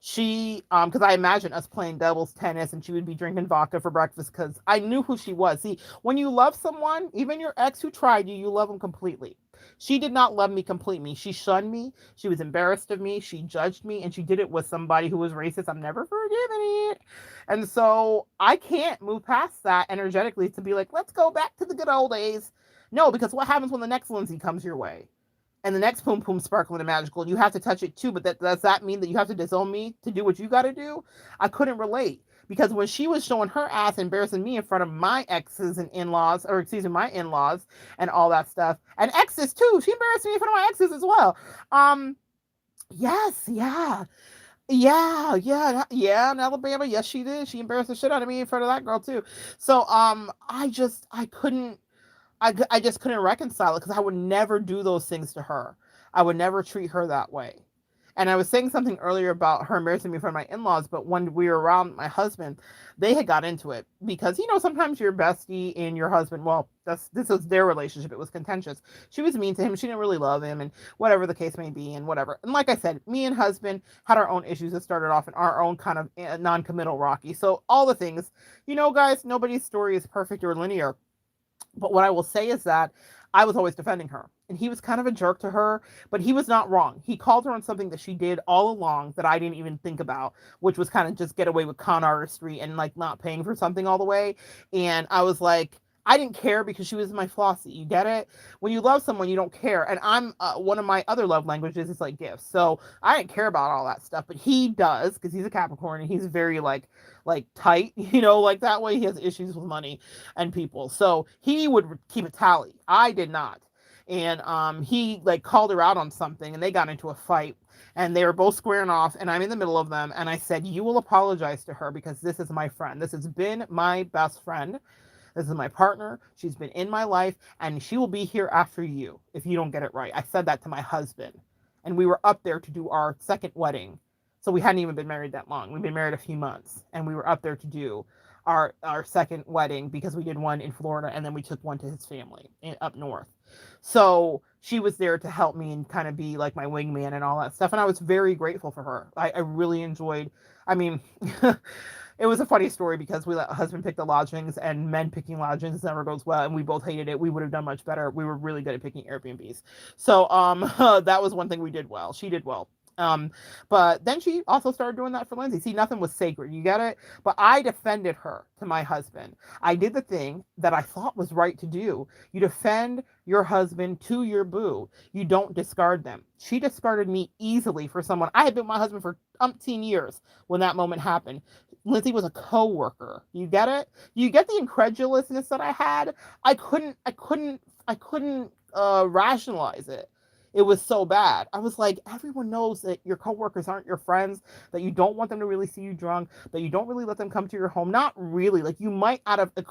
She because I imagine us playing doubles tennis and she would be drinking vodka for breakfast because I knew who she was. See, when you love someone, even your ex who tried you, you love them completely. She did not love me completely. She shunned me. She was embarrassed of me. She judged me, and she did it with somebody who was racist. I'm never forgiving it. And so I can't move past that energetically to be like, let's go back to the good old days. No, because what happens when the next Lindsay comes your way? And the next Poom Poom sparkling and magical, and you have to touch it too. But does that mean that you have to disown me to do what you got to do? I couldn't relate because when she was showing her ass, embarrassing me in front of my exes and in-laws, or excuse me, my in-laws and all that stuff, and exes too. She embarrassed me in front of my exes as well. Um, yes, yeah. Yeah, in Alabama, yes, she did. She embarrassed the shit out of me in front of that girl too. So, I couldn't, I just couldn't reconcile it because I would never do those things to her. I would never treat her that way. And I was saying something earlier about her embarrassing me in front of my in-laws, but when we were around my husband, they had got into it because sometimes your bestie and your husband, well, this was their relationship. It was contentious. She was mean to him. She didn't really love him, and whatever the case may be, and whatever. And like I said, me and husband had our own issues that started off in our own kind of non-committal rocky. So all the things, guys, nobody's story is perfect or linear. But what I will say is that I was always defending her. And he was kind of a jerk to her, but he was not wrong. He called her on something that she did all along that I didn't even think about, which was kind of just get away with con artistry and like not paying for something all the way. And I was like, I didn't care because she was my Flossie. You get it? When you love someone, you don't care. And I'm one of my other love languages is like gifts. So I didn't care about all that stuff, but he does because he's a Capricorn and he's very like tight, like that way. He has issues with money and people. So he would keep a tally. I did not. And he like called her out on something and they got into a fight and they were both squaring off and I'm in the middle of them and I said, you will apologize to her because this is my friend. This has been my best friend. This is my partner. She's been in my life and she will be here after you if you don't get it right. I said that to my husband and we were up there to do our second wedding. So we hadn't even been married that long. We've been married a few months and we were up there to do our second wedding because we did one in Florida and then we took one to his family up north. So she was there to help me and kind of be like my wingman and all that stuff. And I was very grateful for her. I really enjoyed, I mean, it was a funny story because we let husband pick the lodgings and men picking lodgings never goes well. And we both hated it. We would have done much better. We were really good at picking Airbnbs. So, that was one thing we did well. She did well. But then she also started doing that for Lindsay. See, nothing was sacred. You get it? But I defended her to my husband. I did the thing that I thought was right to do. You defend your husband to your boo. You don't discard them. She discarded me easily for someone. I had been with my husband for umpteen years when that moment happened. Lindsay was a co-worker. You get it? You get the incredulousness that I had? I couldn't rationalize it. It was so bad. I was like, everyone knows that your coworkers aren't your friends, that you don't want them to really see you drunk, that you don't really let them come to your home. Not really. Like you might out of a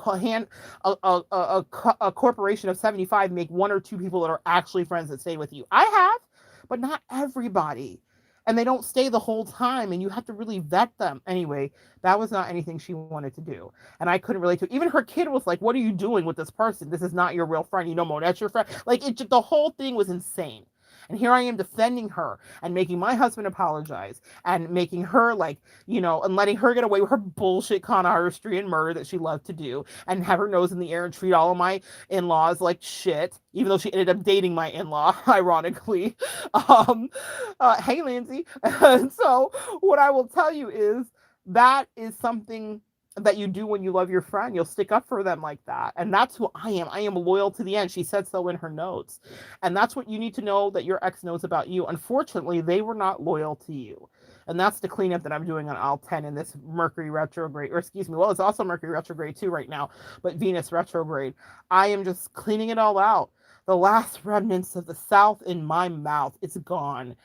corporation of 75 make one or two people that are actually friends that stay with you. I have, but not everybody. And they don't stay the whole time and you have to really vet them. Anyway, that was not anything she wanted to do. And I couldn't relate to it. Even her kid was like, what are you doing with this person? This is not your real friend. Monette's your friend. Like the whole thing was insane. And here I am defending her and making my husband apologize and making her and letting her get away with her bullshit con artistry and murder that she loved to do and have her nose in the air and treat all of my in-laws like shit, even though she ended up dating my in-law, ironically. Hey, Lindsay. And so what I will tell you is that is something that you do when you love your friend. You'll stick up for them like that. And that's who I am. I am loyal to the end. She said so in her notes. And that's what you need to know that your ex knows about you. Unfortunately, they were not loyal to you. And that's the cleanup that I'm doing on aisle 10 in this Mercury retrograde, or excuse me, well, it's also Mercury retrograde too right now, but Venus retrograde. I am just cleaning it all out. The last remnants of the South in my mouth, it's gone.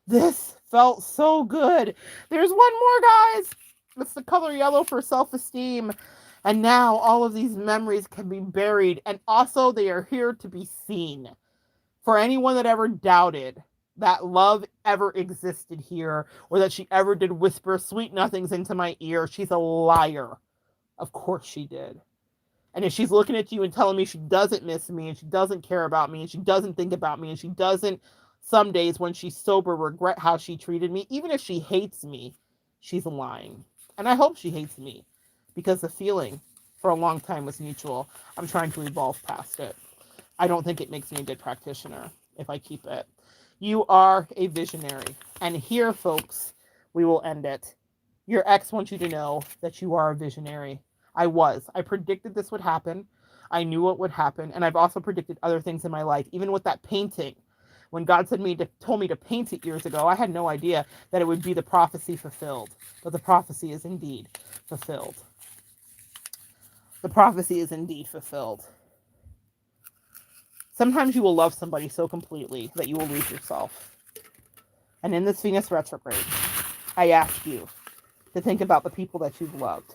This felt so good. There's one more, guys. It's the color yellow for self-esteem. And now all of these memories can be buried. And also they are here to be seen. For anyone that ever doubted that love ever existed here, or that she ever did whisper sweet nothings into my ear, she's a liar. Of course she did. And if she's looking at you and telling me she doesn't miss me, and she doesn't care about me, and she doesn't think about me, and she doesn't some days when she's sober regret how she treated me, even if she hates me, she's lying. And I hope she hates me, because the feeling for a long time was mutual. I'm trying to evolve past it. I don't think it makes me a good practitioner if I keep it. You are a visionary. And here, folks, we will end it. Your ex wants you to know that you are a visionary. I was. I predicted this would happen. I knew what would happen. And I've also predicted other things in my life, even with that painting. When God told me to paint it years ago, I had no idea that it would be the prophecy fulfilled. But the prophecy is indeed fulfilled. The prophecy is indeed fulfilled. Sometimes you will love somebody so completely that you will lose yourself. And in this Venus retrograde, I ask you to think about the people that you've loved.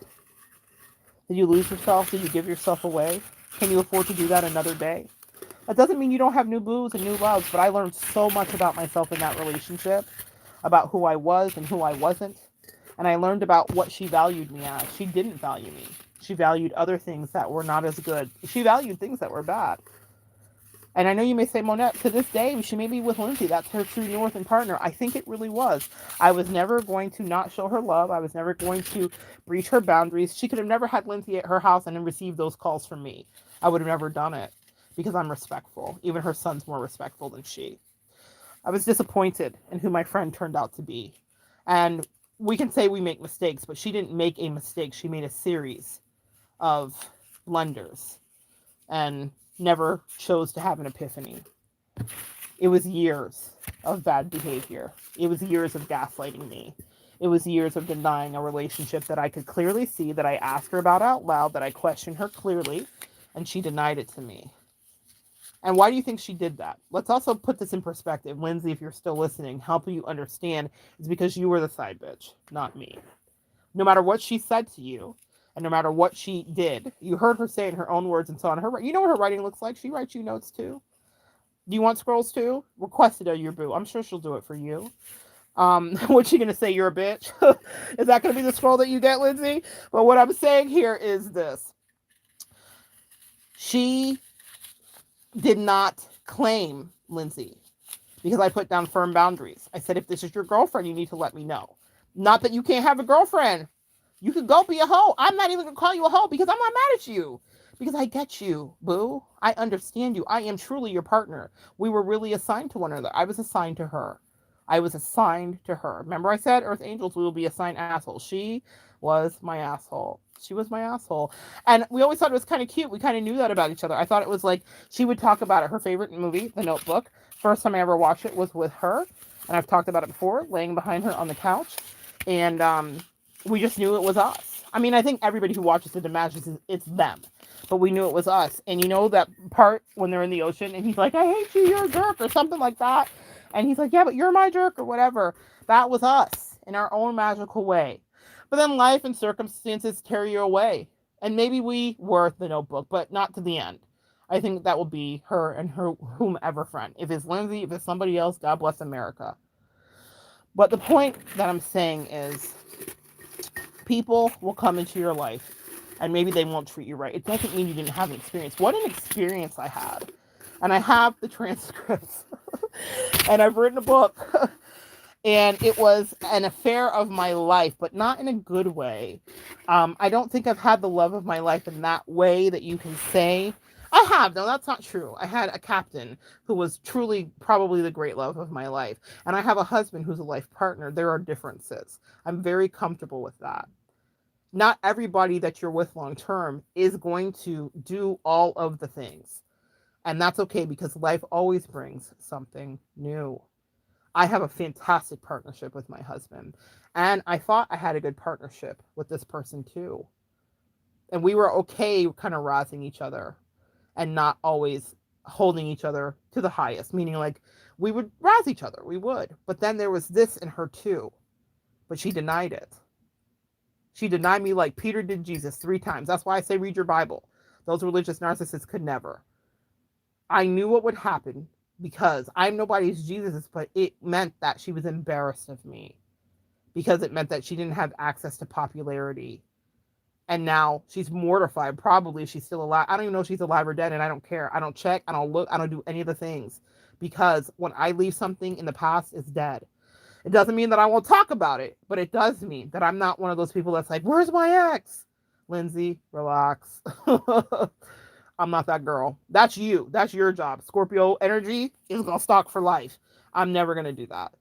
Did you lose yourself? Did you give yourself away? Can you afford to do that another day? That doesn't mean you don't have new booze and new loves, but I learned so much about myself in that relationship, about who I was and who I wasn't. And I learned about what she valued me as. She didn't value me. She valued other things that were not as good. She valued things that were bad. And I know you may say, Monette, to this day, she may be with Lindsay. That's her true north and partner. I think it really was. I was never going to not show her love. I was never going to breach her boundaries. She could have never had Lindsay at her house and then received those calls from me. I would have never done it because I'm respectful. Even her son's more respectful than she. I was disappointed in who my friend turned out to be. And we can say we make mistakes, but she didn't make a mistake. She made a series of blunders and never chose to have an epiphany. It was years of bad behavior. It was years of gaslighting me. It was years of denying a relationship that I could clearly see, that I asked her about out loud, that I questioned her clearly, and she denied it to me. And why do you think she did that? Let's also put this in perspective. Lindsay, if you're still listening, helping you understand, is because you were the side bitch, not me. No matter what she said to you, and no matter what she did, you heard her say in her own words and so on. You know what her writing looks like? She writes you notes too. Do you want scrolls too? Request it of your boo. I'm sure she'll do it for you. What's she going to say? You're a bitch? Is that going to be the scroll that you get, Lindsay? But what I'm saying here is this. She did not claim Lindsay because I put down firm boundaries. I said, if this is your girlfriend, you need to let me know. Not that you can't have a girlfriend. You could go be a hoe. I'm not even going to call you a hoe because I'm not mad at you. Because I get you, boo. I understand you. I am truly your partner. We were really assigned to one another. I was assigned to her. I was assigned to her. Remember I said, Earth Angels, we will be assigned assholes. She was my asshole. She was my asshole. And we always thought it was kind of cute. We kind of knew that about each other. I thought it was like, she would talk about it. Her favorite movie, The Notebook. First time I ever watched it was with her. And I've talked about it before, laying behind her on the couch. And we just knew it was us. I mean, I think everybody who watches it imagines it's them. But we knew it was us. And you know that part when they're in the ocean and he's like, I hate you, you're a jerk, or something like that. And he's like, yeah, but you're my jerk, or whatever. That was us in our own magical way. But then life and circumstances tear you away. And maybe we were The Notebook, but not to the end. I think that will be her and her whomever friend. If it's Lindsay, if it's somebody else, God bless America. But the point that I'm saying is, people will come into your life and maybe they won't treat you right. It doesn't mean you didn't have an experience. What an experience I had. And I have the transcripts. And I've written a book. And it was an affair of my life, but not in a good way. I don't think I've had the love of my life in that way that you can say. I have. No, that's not true. I had a captain who was truly probably the great love of my life. And I have a husband who's a life partner. There are differences. I'm very comfortable with that. Not everybody that you're with long term is going to do all of the things. And that's okay because life always brings something new. I have a fantastic partnership with my husband. And I thought I had a good partnership with this person too. And we were okay kind of razzing each other and not always holding each other to the highest, meaning like we would razz each other. We would. But then there was this in her too. But she denied it. She denied me like Peter did Jesus 3 times. That's why I say read your Bible. Those religious narcissists could never. I knew what would happen because I'm nobody's Jesus, but it meant that she was embarrassed of me because it meant that she didn't have access to popularity. And now she's mortified. Probably she's still alive. I don't even know if she's alive or dead, and I don't care. I don't check. I don't look. I don't do any of the things because when I leave something in the past, it's dead. It doesn't mean that I won't talk about it, but it does mean that I'm not one of those people that's like, where's my ex? Lindsay, relax. I'm not that girl. That's you. That's your job. Scorpio energy is going to stalk for life. I'm never going to do that.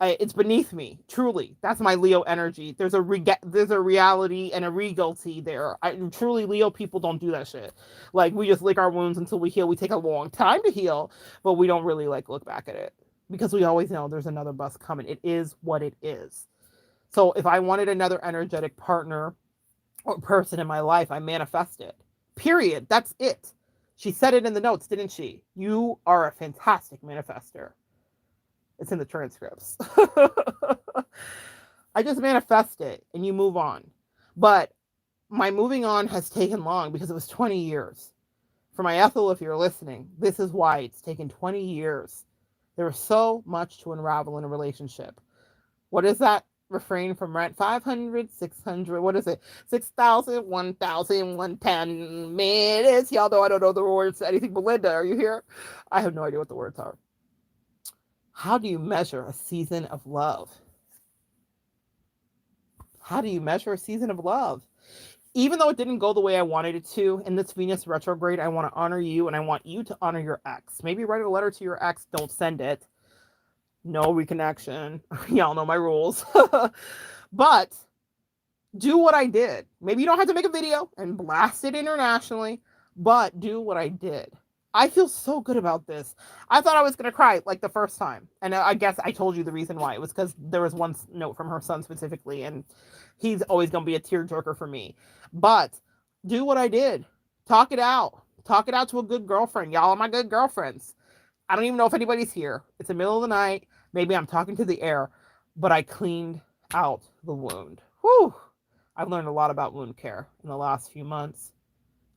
It's beneath me, truly. That's my Leo energy. There's a reality and a regality there. Truly, Leo people don't do that shit. Like, we just lick our wounds until we heal. We take a long time to heal, but we don't really like look back at it because we always know there's another bus coming. It is what it is. So if I wanted another energetic partner or person in my life, I manifest it. Period. That's it. She said it in the notes, didn't she? You are a fantastic manifester. It's in the transcripts. I just manifest it and you move on. But my moving on has taken long because it was 20 years. For my Ethel, if you're listening, this is why it's taken 20 years. There was so much to unravel in a relationship. What is that refrain from Rent? 500, 600, what is it? 6,000, 1,000, 110 minutes. Y'all know I don't know the words to anything. Belinda, are you here? I have no idea what the words are. How do you measure a season of love? How do you measure a season of love? Even though it didn't go the way I wanted it to, in this Venus retrograde, I want to honor you and I want you to honor your ex. Maybe write a letter to your ex. Don't send it. No reconnection. Y'all know my rules. But do what I did. Maybe you don't have to make a video and blast it internationally, but do what I did. I feel so good about this. I thought I was going to cry like the first time. And I guess I told you the reason why. It was because there was one note from her son specifically, and he's always going to be a tearjerker for me. But do what I did. Talk it out. Talk it out to a good girlfriend. Y'all are my good girlfriends. I don't even know if anybody's here. It's the middle of the night. Maybe I'm talking to the air, but I cleaned out the wound. Whew. I've learned a lot about wound care in the last few months.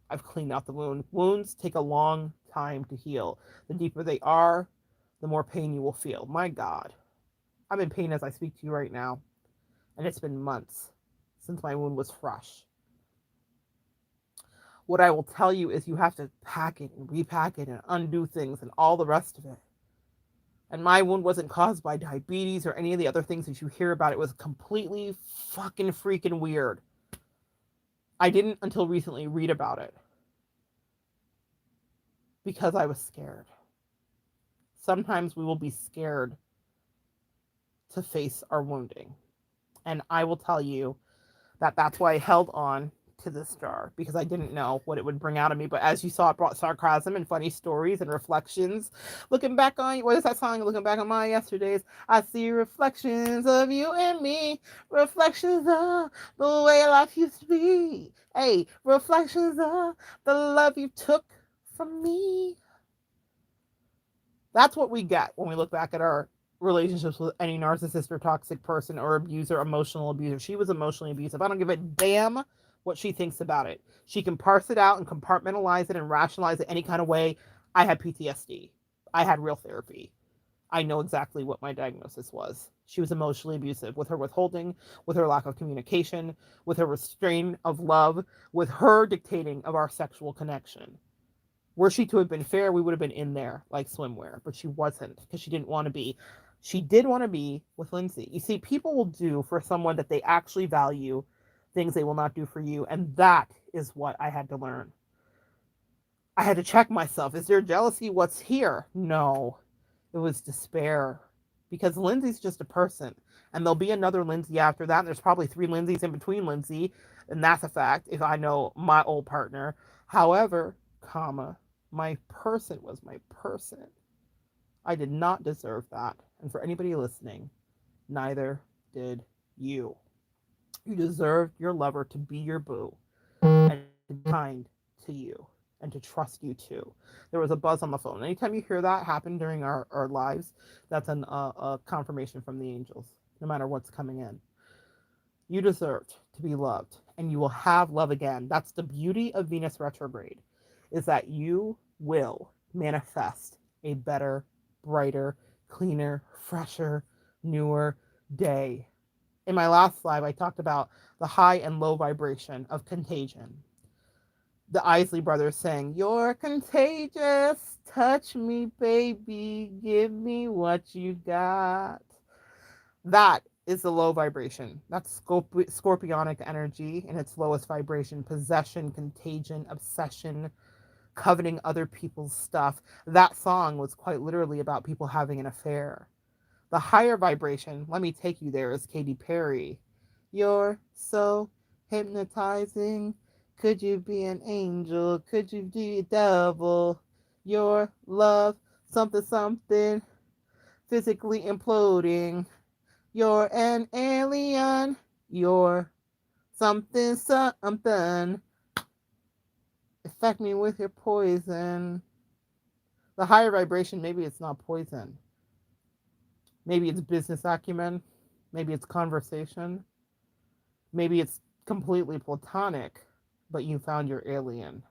I've cleaned out the wound. Wounds take a long time to heal. The deeper they are, the more pain you will feel. My God. I'm in pain as I speak to you right now. And it's been months since my wound was fresh. What I will tell you is you have to pack it and repack it and undo things and all the rest of it. And my wound wasn't caused by diabetes or any of the other things that you hear about. It was completely fucking freaking weird. I didn't until recently read about it because I was scared. Sometimes we will be scared to face our wounding. And I will tell you that that's why I held on to this jar, because I didn't know what it would bring out of me. But as you saw, it brought sarcasm and funny stories and reflections. Looking back on, what is that song? Looking back on my yesterdays, I see reflections of you and me, reflections of the way life used to be. Hey, reflections of the love you took from me. That's what we get when we look back at our relationships with any narcissist or toxic person or abuser, emotional abuser. She was emotionally abusive. I don't give a damn what she thinks about it. She can parse it out and compartmentalize it and rationalize it any kind of way. I had PTSD. I had real therapy. I know exactly what my diagnosis was. She was emotionally abusive with her withholding, with her lack of communication, with her restraint of love, with her dictating of our sexual connection. Were she to have been fair, we would have been in there like swimwear, but she wasn't because she didn't want to be. She did want to be with Lindsay. You see, people will do for someone that they actually value things they will not do for you. And that is what I had to learn. I had to check myself. Is there jealousy? What's here? No, it was despair because Lindsay's just a person. And there'll be another Lindsay after that. And there's probably 3 Lindsays in between Lindsay. And that's a fact if I know my old partner. However, comma, my person was my person. I did not deserve that. And for anybody listening, neither did you. You deserved your lover to be your boo and to be kind to you and to trust you too. There was a buzz on the phone. Anytime you hear that happen during our lives, that's a confirmation from the angels, no matter what's coming in. You deserved to be loved, and you will have love again. That's the beauty of Venus retrograde, is that you will manifest a better, brighter, cleaner, fresher, newer day. In my last live, I talked about the high and low vibration of contagion. The Isley brothers saying, "You're contagious, touch me, baby, give me what you got." That is the low vibration. That's scorpionic energy in its lowest vibration: possession, contagion, obsession, coveting other people's stuff. That song was quite literally about people having an affair. The higher vibration, let me take you there, is Katy Perry. "You're so hypnotizing. Could you be an angel? Could you be a devil? Your love, something, something, physically imploding. You're an alien. You're something, something. Affect me with your poison." The higher vibration, maybe it's not poison. Maybe it's business acumen. Maybe it's conversation. Maybe it's completely platonic, but you found your alien.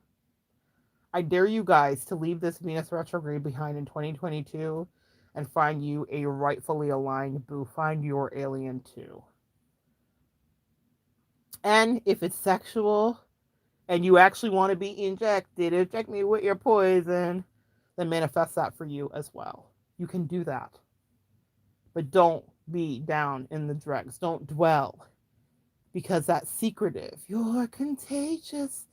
I dare you guys to leave this Venus retrograde behind in 2022 and find you a rightfully aligned boo. Find your alien too. And if it's sexual and you actually want to be injected, inject me with your poison, then manifest that for you as well. You can do that. But don't be down in the dregs. Don't dwell. Because that's secretive. "You're contagious.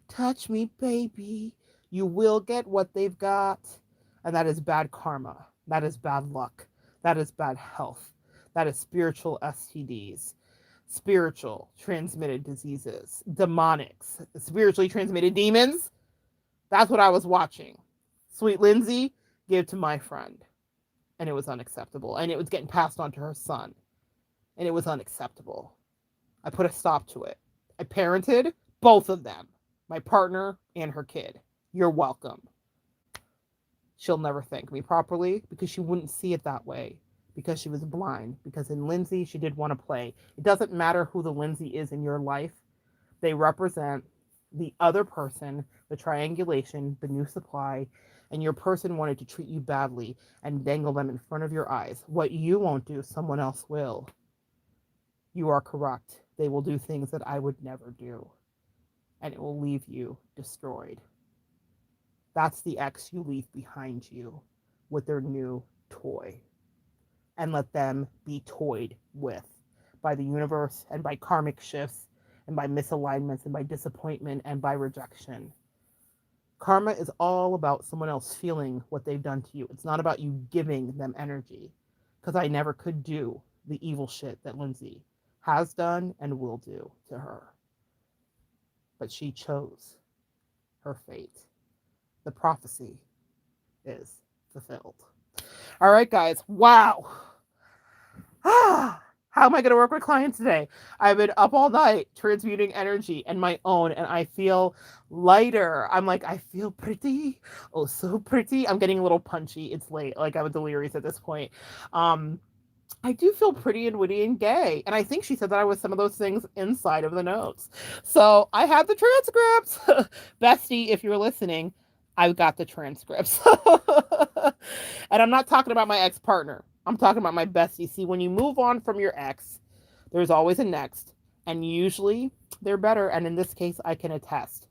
Touch me, baby. You will get what they've got." And that is bad karma. That is bad luck. That is bad health. That is spiritual STDs. Spiritual transmitted diseases. Demonics. Spiritually transmitted demons. That's what I was watching. Sweet Lindsay, give to my friend. And it was unacceptable. And it was getting passed on to her son. And it was unacceptable. I put a stop to it. I parented both of them, my partner and her kid. You're welcome. She'll never thank me properly because she wouldn't see it that way, because she was blind. Because in Lindsay, she did want to play. It doesn't matter who the Lindsay is in your life. They represent the other person, the triangulation, the new supply, and your person wanted to treat you badly and dangle them in front of your eyes. What you won't do, someone else will. You are correct. They will do things that I would never do, and it will leave you destroyed. That's the ex you leave behind you with their new toy, and let them be toyed with by the universe and by karmic shifts and by misalignments and by disappointment and by rejection. Karma is all about someone else feeling what they've done to you. It's not about you giving them energy, because I never could do the evil shit that Lindsay has done and will do to her. But she chose her fate. The prophecy is fulfilled. All right, guys. Wow. How am I going to work with clients today? I've been up all night transmuting energy and my own, and I feel lighter. I'm like, I feel pretty. Oh, so pretty. I'm getting a little punchy. It's late. Like, I'm delirious at this point. I do feel pretty and witty and gay. And I think she said that I was some of those things inside of the notes. So I have the transcripts. Bestie, if you're listening, I've got the transcripts. And I'm not talking about my ex-partner. I'm talking about my bestie. See, when you move on from your ex, there's always a next. And usually they're better. And in this case, I can attest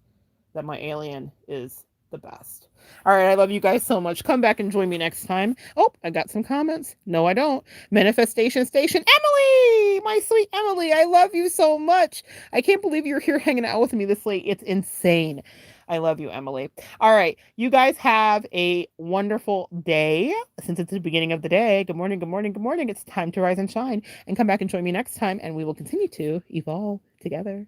that my alien is the best. All right, I love you guys so much. Come back and join me next time. Oh, I got some comments. No, I don't. Manifestation Station. Emily, my sweet Emily, I love you so much. I can't believe you're here hanging out with me this late. It's insane. I love you, Emily. All right. You guys have a wonderful day. Since it's the beginning of the day, good morning, good morning, good morning. It's time to rise and shine. And come back and join me next time, and we will continue to evolve together.